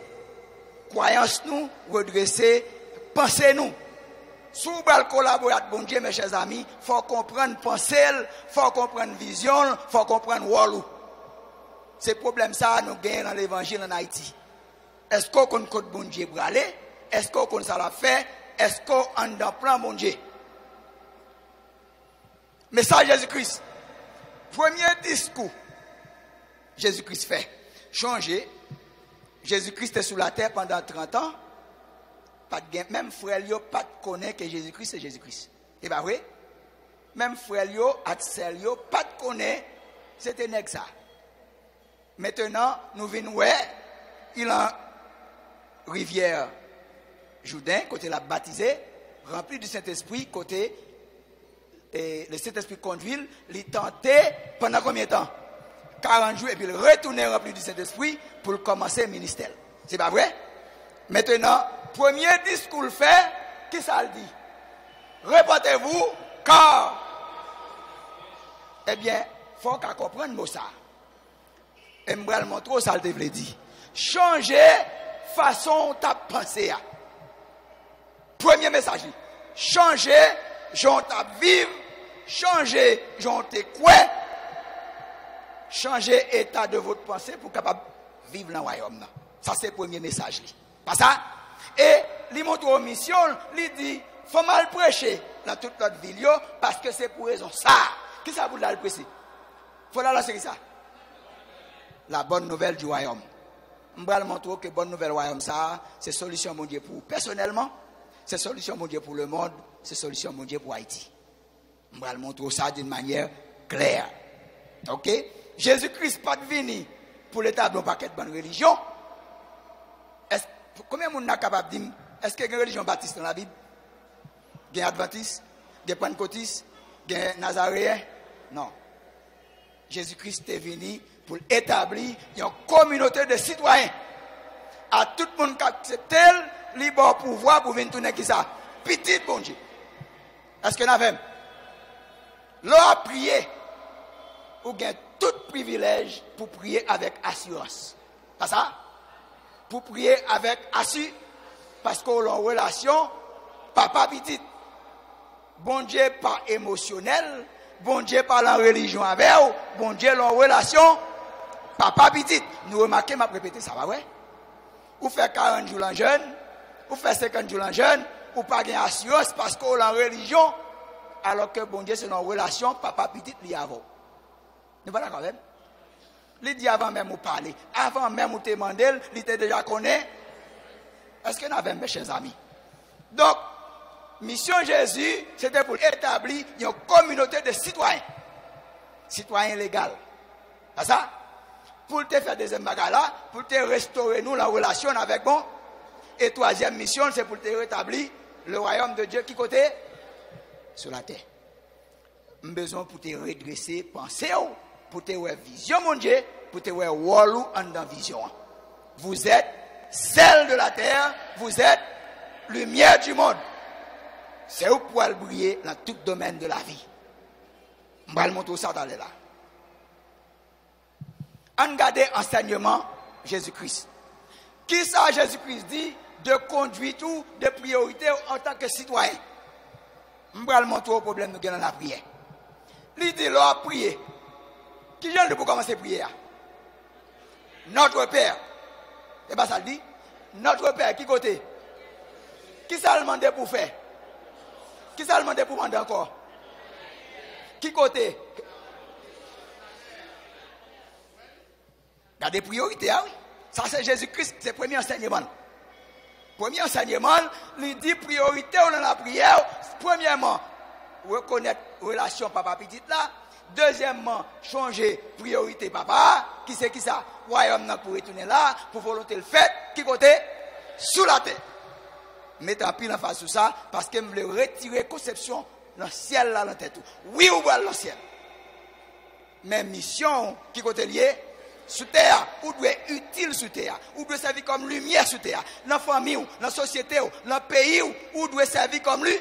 croyance nous, redresser pensée nous. Si vous voulez collaborer avec bon Dieu, mes chers amis, il faut comprendre pensée, il faut comprendre vision, il faut comprendre rôle. C'est le problème ça nous gagnons dans l'évangile en Haïti. Est-ce qu'on connaît bon Dieu pour aller? Est-ce qu'on connaît ça la fait? Est-ce qu'on en prend bon Dieu? Message Jésus-Christ. Premier discours, Jésus-Christ fait. Changer. Jésus-Christ est sous la terre pendant 30 ans. Même frère Lio pas connaît que Jésus-Christ c'est Jésus-Christ. C'est pas vrai? Même frère Lio, Atsel Lio, pas connaît c'était nèg ça. Maintenant, nous venons il a rivière Jourdain côté la baptisé, rempli du Saint-Esprit côté et le Saint-Esprit conduit, il tentait pendant combien de temps? 40 jours et puis il retournait rempli du Saint-Esprit pour commencer le ministère. C'est pas vrai? Maintenant, premier discours fait, qui ça le dit? Répétez-vous, car. Eh bien, il faut qu'on comprenne le mot ça. Et je vais le montrer, ça le dit. Changer façon de penser. Premier message. Changer, j'en vivre. Changer, j'en quoi. Changer état de votre pensée pour capable vivre dans le royaume. Ça, c'est le premier message. Pas ça? Et il montre aux missions, il dit, il faut mal prêcher dans toute notre ville parce que c'est pour raison ça. Qui ça vous l'a prêcher? Il faut la lancer ça. La bonne nouvelle du royaume. Je vais vous montrer que la bonne nouvelle du royaume, ça, c'est solution mon Dieu pour personnellement, c'est solution mon Dieu pour le monde, c'est solution mon Dieu pour Haïti. Je vais vous montrer ça d'une manière claire. Ok? Jésus-Christ pas venu pour l'établir un paquet de bonnes religions. Combien de monde est capable de dire, est-ce qu'il y a une religion baptiste dans la Bible? Il y a adventiste, il y a pentecôtiste, il y a nazaréen? Non. Jésus-Christ est venu pour établir une communauté de citoyens. À tout le monde qui accepte le libre pouvoir pour venir tourner qui ça? Petit bon Dieu. Est-ce que nous avons? L'on a prié. Ou gain tout privilège pour prier avec assurance. Pas ça? Pour prier avec assurance. Parce qu'on a une relation papa petit. Bon Dieu pas émotionnel. Bon Dieu pas en religion avec vous. Bon Dieu a une relation papa petit. Nous remarquons, m'a répété ça, va ouais? Ou fait 40 jours en jeûne, ou fait 50 jours en jeûne, ou pas gain assurance parce qu'on a en religion. Alors que bon Dieu c'est une relation papa petit lié à vous. Nous pas d'accord même. Il dit avant même vous parler, avant même vous demander, il était déjà connaît. Est-ce que nous avons mes chers amis? Donc, mission Jésus, c'était pour établir une communauté de citoyens. Citoyens légaux. C'est ça? Pour te faire deuxième bagarre là, pour te restaurer nous la relation avec bon. Et troisième mission, c'est pour te rétablir le royaume de Dieu qui côté? Sur la terre. Nous avons besoin pour te redresser, penser, pour te voir vision, mon Dieu, pour te voir rôle en dans vision. Vous êtes sel de la terre, vous êtes lumière du monde. C'est où pour briller dans tout domaine de la vie. Je vais montrer ça dans là. On regarde enseignement Jésus-Christ. Qui ça Jésus-Christ dit de conduire tout de priorité en tant que citoyen? Je vais montrer le problème de la prière. Il dit là à prier. Qui vient de pour commencer à prier? Notre Père. Et bien ça dit, notre Père, qui côté? Qui ça demandé pour faire? Qui ça demandé pour demander encore? Qui côté? Il y a des priorités, oui. Ça c'est Jésus-Christ, c'est le premier enseignement. Premier enseignement, il dit priorité dans la prière. Premièrement, reconnaître relation papa-petite là. Deuxièmement, changer priorité papa. Qui c'est qui ça? Royaume pour retourner là, pour volonté le fait. Qui côté? Sous la terre. Mettez un pile en face de ça, parce que je veux retirer conception dans le ciel là, dans la tête. Oui, ou dans le ciel. Mais mission, qui côté lié? Sous terre, ou doit être utile sous terre, ou doit servir comme lumière sous terre. Dans la famille, dans la société, dans le pays, ou doit servir comme lui.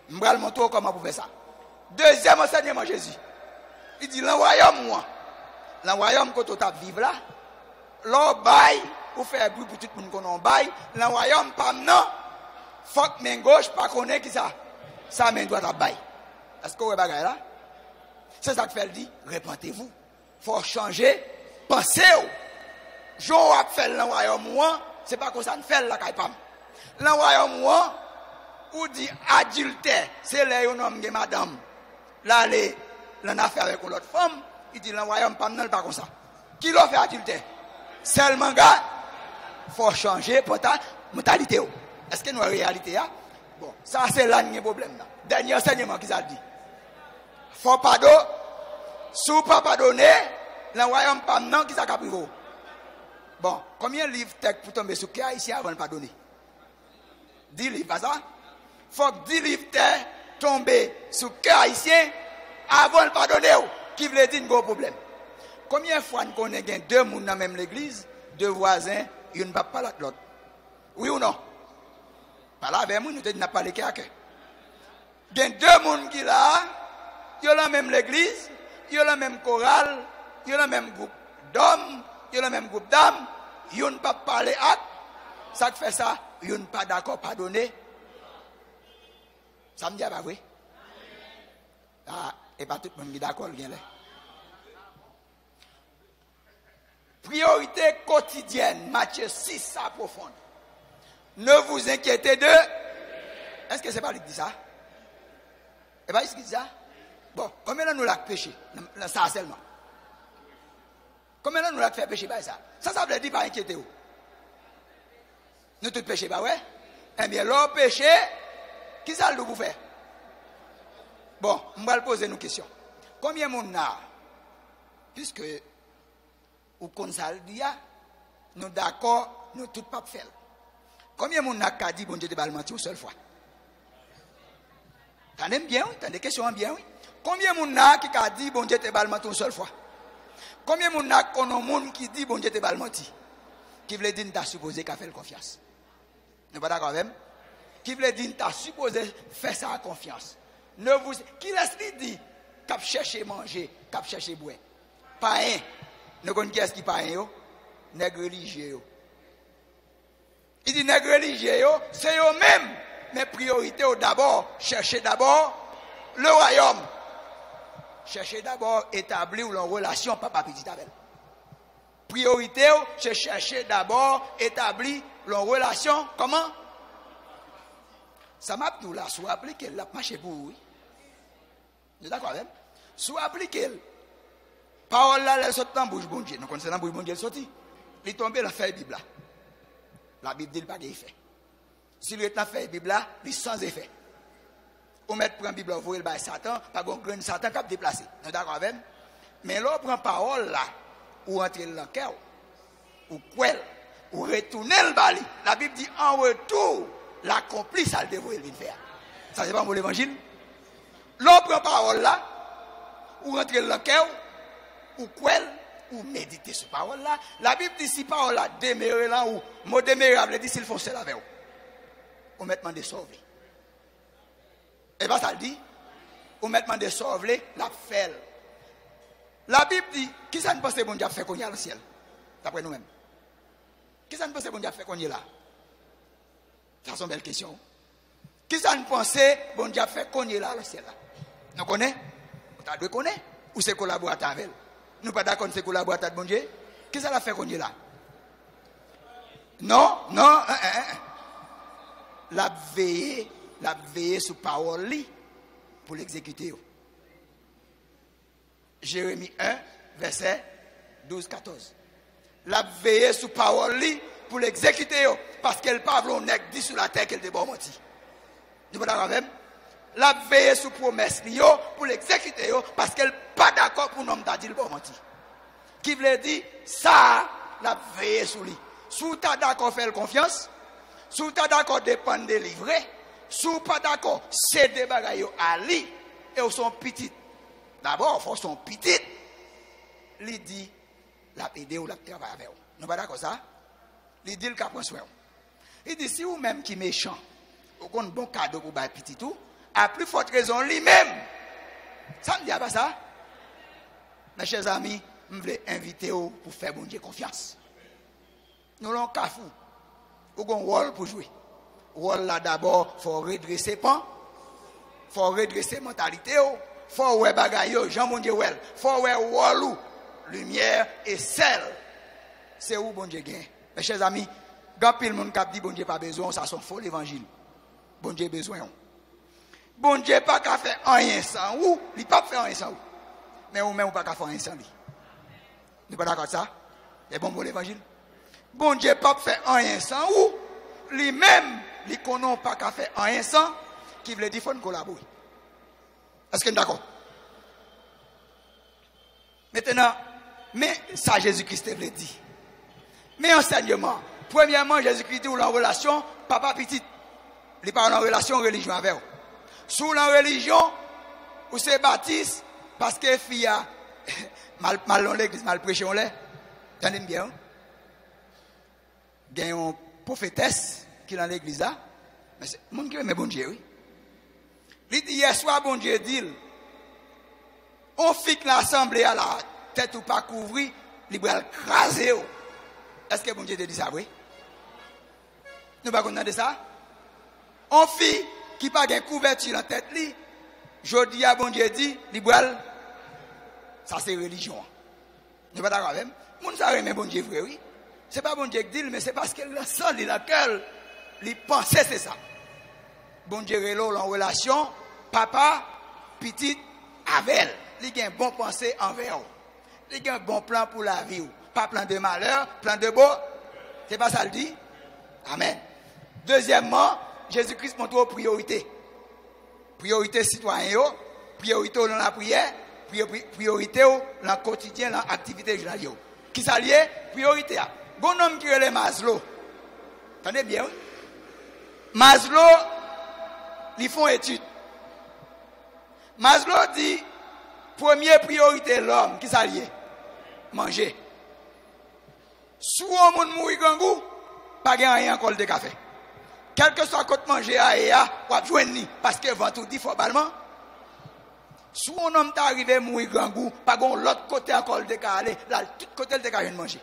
Je vais vous montrer comment vous faites ça. Deuxième enseignement Jésus. Il dit, le royaume, moi. Le royaume, quand tu vivre là, l'on baille, pour faire bruit pour tout le monde qu'on baille, le royaume, pas maintenant, faut que main gauche, pas connaît qui ça. Ça, main droite, à baille. Est-ce que vous avez là? C'est ça que fait le dit, répentez-vous. Faut changer, pensez-vous. Jean a fait le royaume, moi, c'est pas comme ça, ne fait la caipam. Le royaume, moi, ou dit adultère, c'est là où homme et madame. Là, l'on a fait avec l'autre femme, il dit le royaume, pas non, pas comme ça. Qui l'a fait adultère? Seulement, gars, faut changer pour ta mentalité. Est-ce que nous avons une réalité? Bon, ça, c'est là le problème. Dernier enseignement qu'ils ont dit. Faut pardon, si vous ne pas pardonner, le royaume, pas non, qui s'est capable. Bon, combien de livres textes pour tomber sur cœur ici avant de pardonner? 10 livres, pas ça? Faut que 10 livres textes tombent sur cœur haïtien avant de pardonner. Qui veut dire un gros problème? Combien de fois nous connaissons deux personnes dans la même église, deux voisins, ils ne parlent pas l'autre? Oui ou non? Pas là avec nous, nous n'avons pas parlé qu'à cœur. Il y a deux personnes qui sont là, ils ont la même église, ils ont la même chorale, ils ont le même groupe d'hommes, ils ont le même groupe d'âmes, ils n'ont pas parlé à ça qui fait ça, ils n'ont pas d'accord pardonner. Ça me dit pas vrai? Ah, et pas tout le monde qui est d'accord. Priorité quotidienne, Matthieu 6, ça profonde. Ne vous inquiétez de. Est-ce que c'est pas lui qui dit ça? Et pas lui qui dit ça? Bon, combien de nous l'a péché? Ça seulement. Combien de nous l'a fait pécher par ça? Ça veut dire pas inquiéter vous. Nous tous péchés, pas ouais? Eh bien, l'homme péché, qui ça le vous faire? Bon, on va poser une question. Combien de monde a, puisque, ou qu'on ça dit, nous d'accord, nous tous pas faire. Combien de monde a dit, bon Dieu, te menti une seule fois? T'en aimes bien, oui? T'as des questions bien, oui? Combien de monde a qui a dit, bon Dieu, te menti une seule fois? Combien de monde a qui dit, bon Dieu, te menti? Qui veut dire, t'as supposé qu'à faire confiance? N'est pas d'accord avec moi? Qui veut dire, t'as supposé faire ça à confiance? Ne vous, qui laisse dit, qu'à chercher manger, qu'à chercher boire? Pas un. Nous connaissons qui est-ce qui pas un? Nègre religieux. Il dit, nègre religieux, c'est eux-mêmes. Mais priorité d'abord, cherchez d'abord le royaume. Cherchez d'abord établir une relation, papa petit avec. Priorité, c'est chercher d'abord établir une relation. Comment? Ça m'a dit là, soit appliqué, la marché pour vous. Vous êtes d'accord avec? Soit appliqué. Parole là, elle saute dans la bouche bon Dieu. Nous connaissons la bouche bon Dieu, elle sortit. Il est tombé dans la feuille Bible là. La Bible dit pas d'effet. Si le temps fait la Bible là, il est sans effet. Ou mettre prend la Bible, vous voyez le Satan, pas un grain de Satan qui a déplacé. Nous êtes d'accord avec? Mais là, on prend parole là, ou entrer dans le cœur, ou quoi, ou retourner le bali. La Bible dit en retour, l'accompli, ça le devrait le faire. Ça, c'est pas pour l'évangile. L'on prend parole là, ou rentrer dans le cœur, ou quoi, ou méditer sur parole là. La Bible dit si parole là, démérer là, ou mot démérable, dit s'ils font cela avec vous. Ou maintenant de sauver. Et bien ça le dit, ou maintenant de sauver, la fait. La Bible dit, qui ça ne pense que bon Dieu a fait qu'on y a dans le ciel? D'après nous-mêmes. Qui ça ne pense que bon Dieu a fait qu'on y est là? Ça c'est une belle question. Qui ça ne pense que bon Dieu a fait qu'on y est là dans le ciel? Nous connaissons? Vous devez connaître? Ou c'est collaborateur avec elle? Nous pas d'accord c'est collaborateur de bon Dieu? Qui ça l'a fait qu'on y est là? Non, non, la veiller sur parole pour l'exécuter. Jérémie 1, verset 12-14. La veiller sur parole pour l'exécuter parce qu'elle parle au nègre dit sur la terre qu'elle débat menti. Vous pas d'accord avec? La veiller sur promesse pour l'exécuter parce qu'elle pas d'accord pour nous dire le bon menti. Qui veut dire ça la veiller sur lui. Si tu es d'accord faire confiance, si tu es d'accord dépendre de livrer, si tu pas d'accord céder bagaille à lui et son petit. D'abord, il faut son petit. Il dit la aider ou la travailler avec vous. Nous pas d'accord ça? Il dit le cap prend soin. Il dit si vous même qui méchant, vous avez un bon cadeau pour votre petit tout, à plus forte raison lui-même. Ça ne dit pas ça? Mes chers amis, je voulais inviter vous pour faire bon Dieu confiance. Nous l'avons cafou. Nous avons un rôle pour jouer. Le rôle là d'abord, il faut redresser pan. Il faut redresser mentalité. Il faut ouais bagaille, Jean bon Dieu well. Il faut ouais rôle, lumière et sel. C'est où bon Dieu gagne. Mes chers amis, quand le monde qui dit bon Dieu pas besoin, ça sont faux l'évangile. Bon Dieu besoin. Bon Dieu pas qu'à faire rien sans ou, il pas faire rien sans ou. Mais ou même pas qu'à faire rien sans lui. Nous pas d'accord avec ça? C'est bon pour l'évangile. Bon Dieu pas faire rien sans ou, lui-même, il connaît pas qu'à faire rien sans, qui veut dire qu'il faut collaborer. Est-ce que nous d'accord? Maintenant, mais ça Jésus-Christ veut dire. Mais enseignement, premièrement, Jésus-Christ dit ou la relation, papa petit, il parle en relation religion avec vous. Sous la religion, ou c'est baptiste, parce que fille a mal dans l'église, mal prêché on l'est. Tenez bien. Il y a une prophétesse qui est dans l'église là. Mais c'est mon qui aime bon Dieu, oui. Il dit hier soir, bon Dieu dit, on fixe l'assemblée à la tête ou pas couvrir, il va craser. Est-ce que bon Dieu te dit ça, oui? Nous ne pouvons pas demander ça. On fit qui n'a pas de couverture dans la tête, je dis à bon Dieu dit, libéral, ça c'est religion. Nous ne pouvons pas d'accord avec. Moun sa remet bon Dieu vrai, oui. Ce n'est pas bon Dieu qui dit, mais c'est parce que le sang de laquelle il pensait c'est ça. Bon Dieu relo en relation, papa, petite, avec. Il a un bon pensée envers vous. Il a un bon plan pour la vie. Pas plan de malheur, plan de beau. C'est pas ça le dit? Amen. Deuxièmement, Jésus-Christ montre aux priorités. Priorité citoyen, priorité dans la prière, priorité dans le quotidien, dans l'activité journalière. Qui s'allie? Priorité. Bon homme qui est le Maslow. Attendez bien. Maslow, ils font étude. Maslow dit, première priorité l'homme, qui s'allie? Manger. Si on mourit gangou, pas de rien encore de café. Quel que soit côté manger à Ea, ou à joindre parce que vent tout dit forbalement. Si on homme t'arrive mourir gangou, pas de l'autre côté encore de aller, là tout côté de de manger.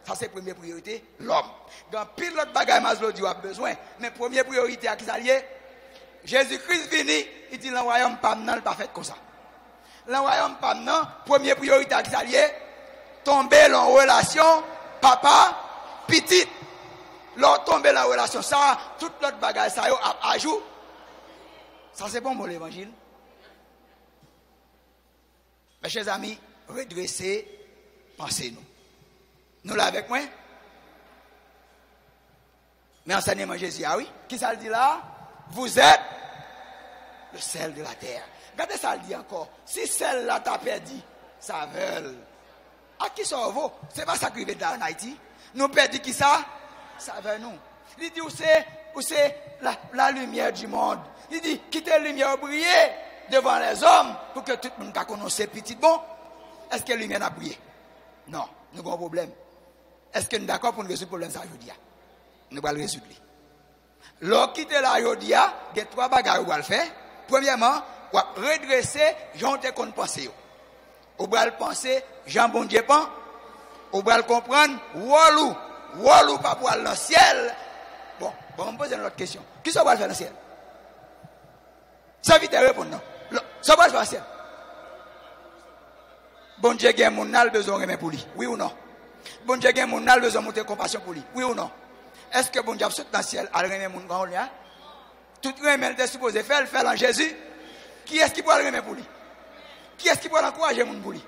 Ça c'est première priorité, l'homme. Dans pile l'autre bagaille Maslow dit a besoin, mais première priorité à qui s'allier? Jésus-Christ venu, il dit le royaume pas maintenant, pas fait comme ça. Le royaume pas maintenant, première priorité à qui s'allier? Tomber en relation papa, petite, l'autre tombe la relation, ça, toute l'autre bagage, ça, ajoute. Ça, c'est bon pour l'évangile. Mes chers amis, redressez, pensez-nous. Nous là avec moi? Mais enseignement Jésus, ah oui, qui ça le dit là? Vous êtes le sel de la terre. Regardez ça le dit encore. Si celle là t'a perdu, ça veut. À qui ça vaut? C'est pas ça qui est dans Haïti. Nous perdons qui ça? Ça veut nous. Il dit où c'est la lumière du monde. Il dit quittez la lumière briller devant les hommes pour que tout le monde connaisse petit bon. Est-ce que la lumière a brillé? Non, nous avons un problème. Est-ce que nous sommes d'accord pour nous résoudre le problème ça aujourd'hui? Nous allons le résoudre. Lorsque quitter la Yodia, il y a trois bagages qu'on va le faire. Premièrement, on va redresser, j'en ai qu'on pense. On va le penser, Jean bon Dieu pan. On va le comprendre, Walou pas pour aller dans le ciel. Bon, on me pose une autre question. Qui ça va faire dans le ciel? Ça vite répondre non. Ça va faire dans le ciel. Bon Dieu gagne mon âme besoin de remettre pour lui. Oui ou non? Bon Dieu gagne mon âme besoin de monter compassion pour lui. Oui ou non? Est-ce que bon Dieu saute dans le ciel à remettre mon grand lien? Tout le monde est supposé faire en Jésus. Qui est-ce qui peut le remettre pour lui? Qui est-ce qui peut encourager mon pour lui?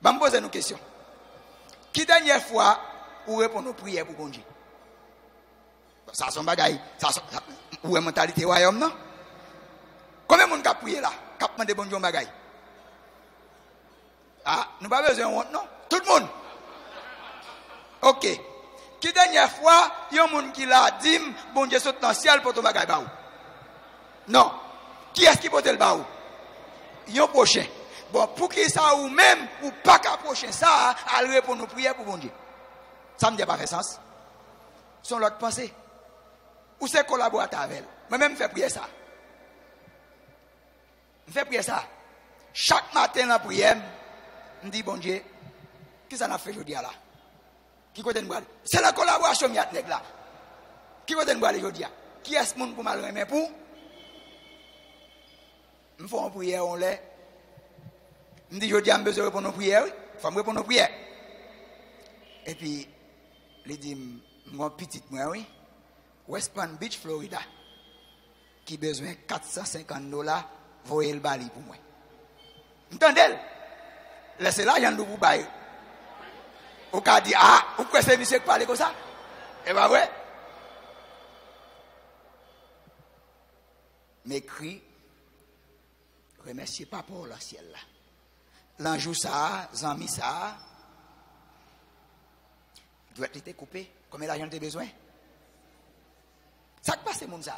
Je me pose une question. Qui dernière fois ou répond aux prières pour bon Dieu? Ça son bagaille, ou est mentalité royaume non? Combien de monde a prié là? Qui a demandé bon Dieu bagaille? Ah, nous pas besoin de honte non? Tout le monde. OK. Qui dernière fois, il y a un monde qui l'a dit bon Dieu saute dans le ciel pour ton bagaille ba ou? Non. Qui est-ce qui peut le ba ou? Il y a un prochain. Bon, pour qui ça ou même, ou pas qu'à prochain ça, à répondre nos prières pour bon Dieu. Ça ne me dit pas fait sens. Son l'autre pensée. Ou c'est collaborateur avec elle. Moi-même, je fais prier ça. Je fais prier ça. Chaque matin, la prière, je dis, bon Dieu, qui ça n'a fait aujourd'hui là? Qui côté nous aller? C'est la collaboration, mi atnèg là. Qui côté nous aller aujourd'hui? Qui est-ce monde pour mal remettre pour? Je fais une prière, on l'est. Je dis, aujourd'hui, j'ai besoin de répondre aux prières. Il faut me répondre aux prières. Et puis, il dit, mon petit, moi, oui, West Palm Beach, Florida, qui a besoin de $450, voyez le bali pour moi. Entendez? Laissez l'argent de vous bailler. Ou qu'a dit, ah, vous croyez que c'est monsieur qui parle comme ça? Et bien, ouais. M'écrit, remerciez pas pour le ciel là. L'anjou ça, Zami ça, doit être coupé. Combien d'argent tu as besoin? Ça qui passe, mon ça.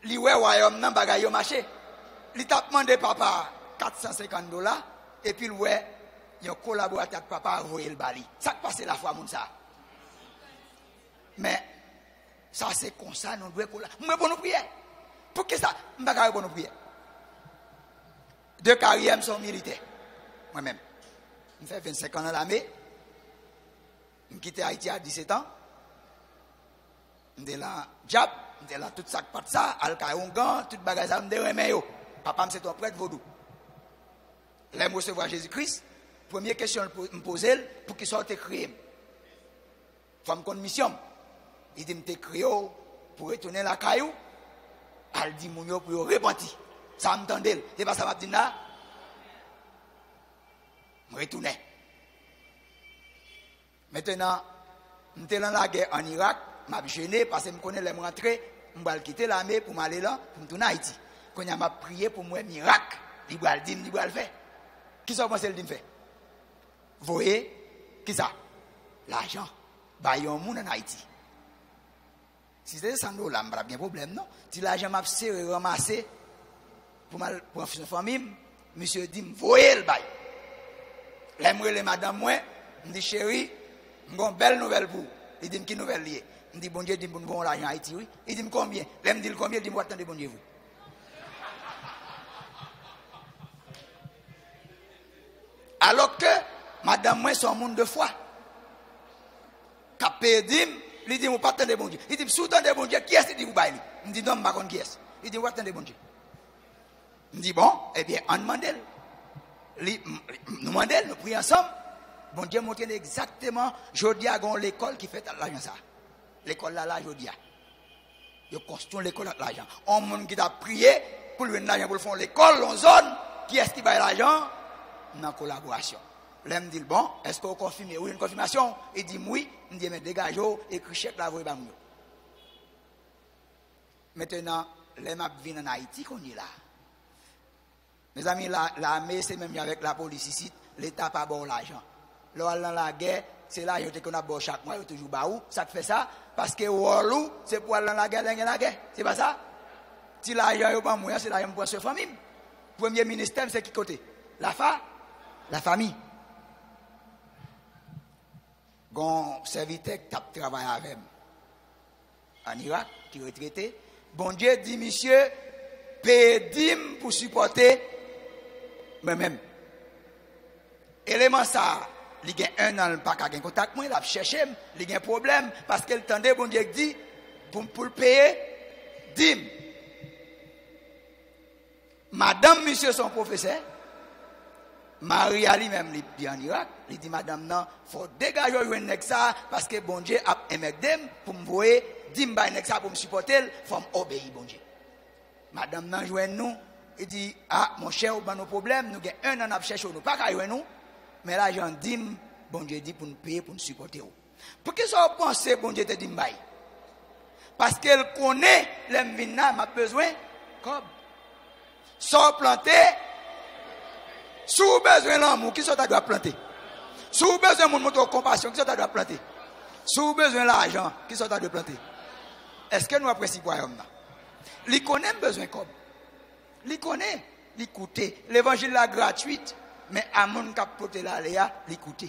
Li ouais, royaume nan bagay yo marché. Li t'a demandé papa $450 et puis ouais, il y a un collaborateur de papa a voyé le bali. Ça qui passe la fois, mon ça. Mais ça c'est comme ça, nous devons collaborer. Moi, pour nous prier. Pour que ça? Je ne vais pas pour nous prier. 2 carrières sont militaires. Moi-même. Je fais 25 ans dans l'armée. Je quitte Haïti à 17 ans. Je suis là, Diab. Je suis là, tout ça, pas de ça. Al-Kaïongan, tout bagage, ça me remet. Papa, c'est ton prêtre vaudou. Là, je recevoir Jésus-Christ. Première question, je me pose pour qu'il sorte écrit. Il faut me connaître mission. Il dit, je t'écris pour retourner la caillou. Elle dit, mon yo pour repentir. Ça m'entendait. C'est pas ça m'a dit là. Je retourne. Maintenant, je suis dans la guerre en Irak. Je suis gêné parce que je connais les rentrer. Je vais quitter l'armée pour m'aller là, pour me tourner à Haïti. Quand il m'a prié pour moi, miracle. Il va le dire, il va le faire. Qui ça pense le dire faire? Vous voyez, qui ça? L'argent. Bah, il y a un monde en Haïti. Si c'était $100, je n'ai pas de problème, non? Si l'argent m'a serré, ramassé, pour une famille, monsieur dit, voyez le bail. J'aimerais les madame, moi, je dis, chérie, j'ai une belle nouvelle pour vous. Il dit, qui nouvelle liée? Je dis, bon Dieu, dit, bon l'argent en Haïti, oui. Il dit, combien? Il me dit, combien? Il dit, moi, attendez, bon Dieu, vous. Alors que, madame, moi, c'est un monde de foi. Capé dit, il dit, vous pas attendez, bon Dieu. Il dit, sous attendez, bon Dieu, qui est-ce qui dit, vous baillez? Il dit, non, je ne sais pas qui est-ce. Il dit, vous attendez, bon Dieu. Il dit, bon, eh bien, on demande. Nous demandons, nous prions ensemble. Bon Dieu montre exactement, jeudi à l'école qui fait l'argent ça. L'école là, jeudi à. Il construit l'école avec l'argent. On monde qui a prié pour lui donner l'argent pour faire l'école en zone. Qui est-ce qui va l'argent? Dans la collaboration. Là, me dit, bon, est-ce qu'on confirme? Oui, une confirmation. Il dit, oui. Il dit, mais dégagez, écrit chèque là, vous voyez, maintenant, les maps viennent en Haïti qu'on est là. Mes amis, l'armée, c'est même avec la police ici, l'État n'a pas bon l'argent. Là, dans la guerre, c'est là qu'on a bon chaque mois, il y a toujours baou. Ça fait ça, parce que Wallou, c'est pour aller dans la guerre, dans la guerre. C'est pas ça? Si l'argent n'est pas moyen, c'est l'argent pour sa famille. Premier ministère, c'est qui côté? La famille. Gon serviteur qui travaille avec en Irak, qui est retraité. Bon Dieu dit, monsieur, pédim pour supporter moi-même. Élément ça, il y a un an, pas qu'à contact moi, il a cherché, il y a un problème, parce que le temps de bon Dieu dit, pour le payer, dim. Madame, monsieur, son professeur, Marie Ali même, il dit en Irak, il dit, madame, non, il faut dégager un ça, parce que bon Dieu a un mec pour me voir, dim, ça pour me supporter, il faut m'obéir, bon Dieu. Madame nan jouen nous, il dit, ah, mon cher, on a nos problèmes, nous avons un an à chercher, nous pas qu'à nous, mais là, j'en dis, bon Dieu dit pour nous payer, pour nous supporter. Pourquoi ça pense, bon Dieu te dit, parce qu'elle connaît, l'envina m'a besoin, comme, sans planter, sous besoin l'amour, qui sont à doit planter? Sous besoin de mon compassion, qui sont à doit planter? Sous besoin l'argent, qui sont à doit planter? Est-ce que nous apprécions quoi, homme? Il connaît besoin comme. Il connaît, il écoute. L'évangile est gratuite, mais à mon cap côté là, il écoute.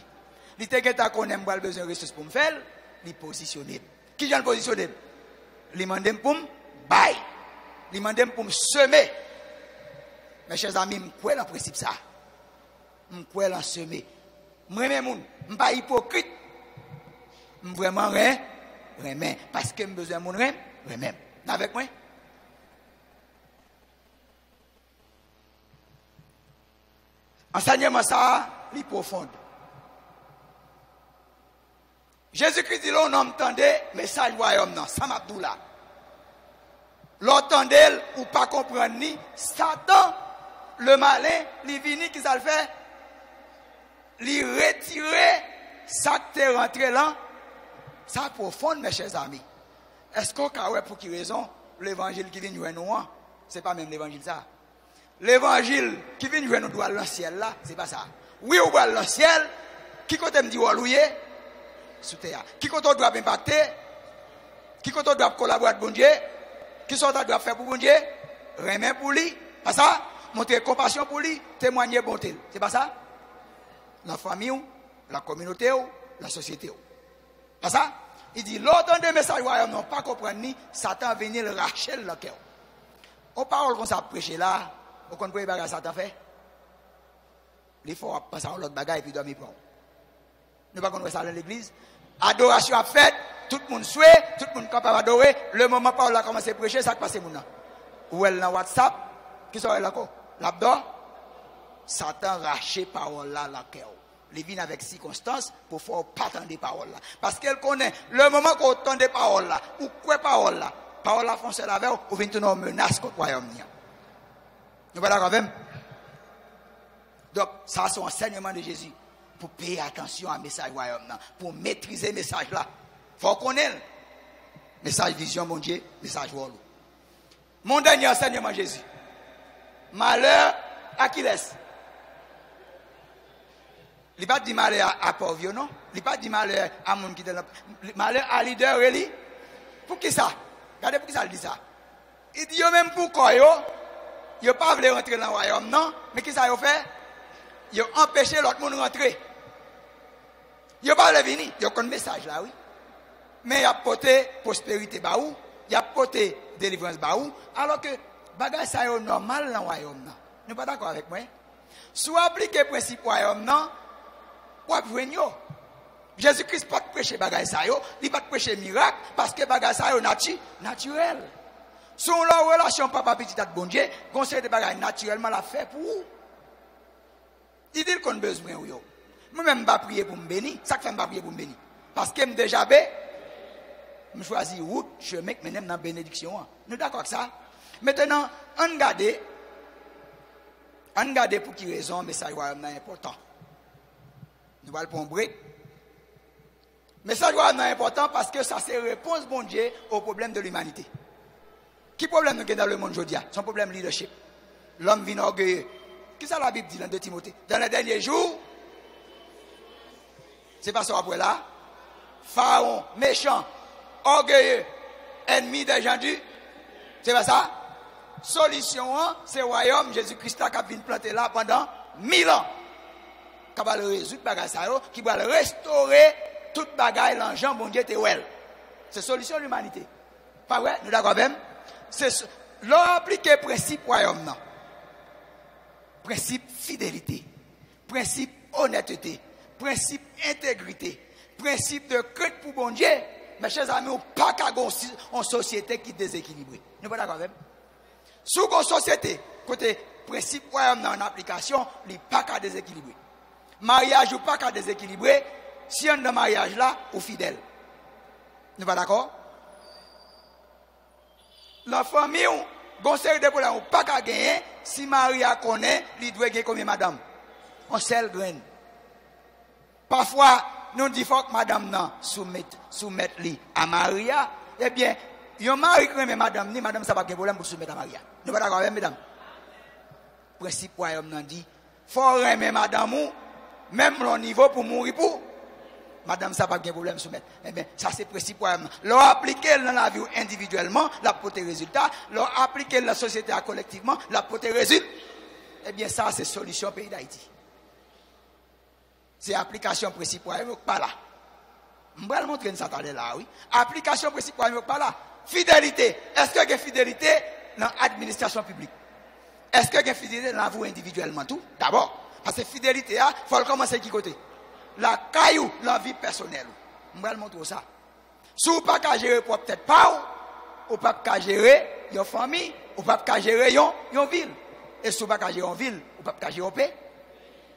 Il te gêne à connaître besoin de ressources pour me faire, il positionner. Qui j'en positionner? Il demande pour me bailler. Il demande pour me semer. Mes chers amis, je crois dans le principe ça. Je crois dans semer. Moi même, je ne suis pas hypocrite. Je suis vraiment remè. Parce que j'ai besoin de mon remè. Avec moi? Enseignement ça, il profond. Jésus-Christ dit, l'on entendait message royaume, non, ça m'a dit là. L'entendait ou pas comprendre ni, Satan, le malin, il vient, qui ça le fait? Il retirer ça qui est rentré là. Ça profond, mes chers amis. Est-ce qu'on a pour qui raison, l'évangile qui vient de nous, c'est pas même l'évangile ça. L'évangile qui vient de nous doit dans le ciel là, c'est pas ça. Oui, on doit dans le ciel, qui côté me dit ou louer? Sous terre. Qui côté doit impacter? Qui côté doit collaborer avec bon Dieu? Qui sont doit faire pour bon Dieu? Remettre pour lui. Pas ça? Montrer compassion pour lui, témoigner bonté. C'est pas ça? La famille, la communauté, la société. Pas ça? Il dit, l'autre des messages royaume n'ont pas compris ni Satan venir le racher le cœur. On parle comme ça prêcher là, on comprend pas ce que Satan fait. Il faut passer à l'autre bagaille et puis dormir pour. Nous ne pas qu'on ça dans l'église. Adoration a fait, tout le monde souhaite, tout le monde capable d'adorer. Le moment où on a commencé à prêcher, ça passe maintenant. Ou elle dans WhatsApp, qui sont là encore? Là-dedans, Satan raché parole là, la cœur. Il vient avec circonstances pour faire pas entendre des paroles là. Parce qu'elle connaît le moment qu'on entend des paroles là, ou quoi parole là fonctionne avec ou vient une menace contre le royaume. Nous voilà quand même. Donc, ça c'est un enseignement de Jésus. Pour payer attention à message royaume, pour maîtriser le message là. Il faut connaître. Message vision, mon Dieu, message royaume. Mon dernier enseignement Jésus. Malheur à qui laisse? Il n'a pas dit malheur à pauvre, non? Il n'a pas dit malheur à mon qui est là. Malheur à leader, really? Pour qui ça? Regardez pour qui ça dit ça. Il dit même pour quoi, il n'a pas voulu rentrer dans le royaume, non? Mais qui ça a fait? Il a empêché l'autre monde de rentrer. Il n'a pas voulu venir. Il a un message là, oui. Mais il a porté prospérité, baou. Il a porté délivrance, baou. Alors que, bagage ça est normal dans le royaume, non? Nous pas d'accord avec moi? Si appliquer le principe royaume, non? Pour venir. Jésus-Christ pas prêcher bagay ça yo, il pas prêcher miracle parce que bagay ça yo naturel. Son la relation papa petit à bon Dieu, conseil de bagay naturellement la fait pour vous. Il dit qu'on a besoin yo. Moi même pas prier pour me bénir, ça fait pas prier pour me bénir parce que me déjà bé me choisir route chemin que même dans bénédiction. Nous d'accord avec ça? Maintenant, on regarde pour qui raison message royaume est important. Nous allons prendre un break. Message royaume est important parce que ça c'est réponse bon Dieu au problème de l'humanité. Qui problème nous avons dans le monde aujourd'hui? Son problème leadership. L'homme vient orgueilleux. Qu'est-ce que la Bible dit dans 2 Timothée? Dans les derniers jours, c'est pas ça après là. Pharaon, méchant, orgueilleux, ennemi des gens du. C'est pas ça? Solution, c'est le royaume Jésus-Christ qui a venu planter là pendant 1000 ans. Qui va le résoudre, qui va le restaurer toute bagaille, l'enjeu, bon Dieu, c'est solution de l'humanité. Pas vrai? Nous d'accord même? C'est leur appliquer principe royaume, non. Principe fidélité, principe honnêteté, principe intégrité, principe de crainte pour bon Dieu. Mes chers amis, on pas qu'à une société qui est déséquilibrée. Nous pas d'accord même? Sous une société, côté principe royaume en application, il n'est pas qu'à déséquilibrer. Mariage ou pas qu'à déséquilibrer, si on a un mariage là, ou fidèle. Nous pas d'accord? La famille, bon série de problèmes, ou pas qu'à gagner, si Maria connaît, il doit gagner comme madame. On sait le grain. Parfois, nous disons que madame non soumettre lui à Maria, eh bien, yon mari qui aime madame, ni madame ça pas de problème pour soumettre à Maria. Nous pas d'accord avec mesdames. Principe royaume nan dit, faut aimer madame ou même le niveau pour mourir pour madame ça pas de problème soumettre. Eh bien, ça c'est principe royaume. Leur appliquer dans la vie individuellement, la porter résultat, leur appliquer dans la société collectivement, la porter résultat. Eh bien, ça c'est solution au pays d'Haïti. C'est application principe royaume pas là. Je vais montrer ça là, oui. Application principe royaume pas là. Fidélité. Est-ce qu'il y a fidélité dans l'administration publique? est-ce que une fidélité dans vous individuellement tout? D'abord, parce que fidélité, il faut commencer qui côté? La caillou, la vie personnelle. Je vais montrer ça. Si vous ne pouvez pas gérer peut-être pas, ou pas qu'à gérer une famille, ou pas qu'à gérer une ville. Et si vous ne pouvez pas gérer une ville, ou pas qu'à gérer un pays.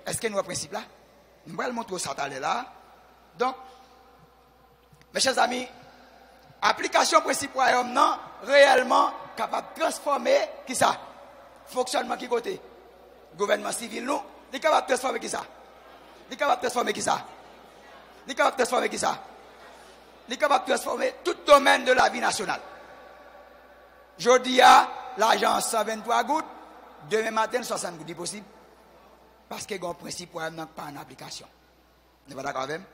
Est-ce que nous avons un principe là? Je vais montrer ça là. Donc, mes chers amis, application principe royaume non réellement capable de transformer qui ça? Fonctionnement qui côté? Gouvernement civil nous, il est capable de transformer qui ça? Il est capable de transformer qui ça? Il est capable de transformer qui ça? Il est capable de transformer tout domaine de la vie nationale. Jeudi à l'argent 123 gouttes, demain matin 60 gouttes, c'est possible. Parce que le principe royaume pas en application. Vous n'êtes pas d'accord avec moi?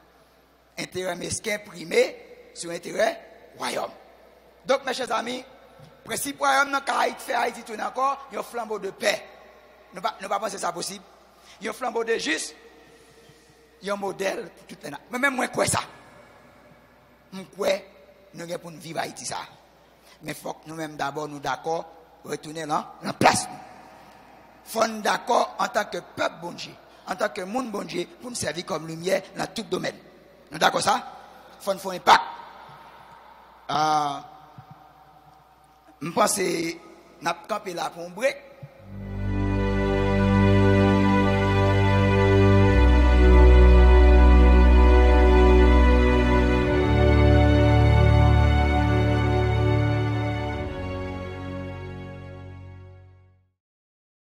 Intérêt mesquin primé sur intérêt royaume. Donc, mes chers amis, le principe royaume dans Haïti fait Haïti tout encore, il y a un flambeau de paix. Nous ne pas penser ça possible. Il y a un flambeau de juste, il y a un modèle pour toutes les nations. Mais même moi, quoi ça? Moi, nous avons pour nous vivre Haïti ça. Mais il faut que nous-mêmes d'abord nous d'accord, retourner là, en place. Il faut nous d'accord en tant que peuple bon Dieu, en tant que monde bon Dieu, pour nous servir comme lumière dans tout domaine. Nous d'accord ça? Il faut nous faire un impact. Je pense que nous avons campé là pour un break.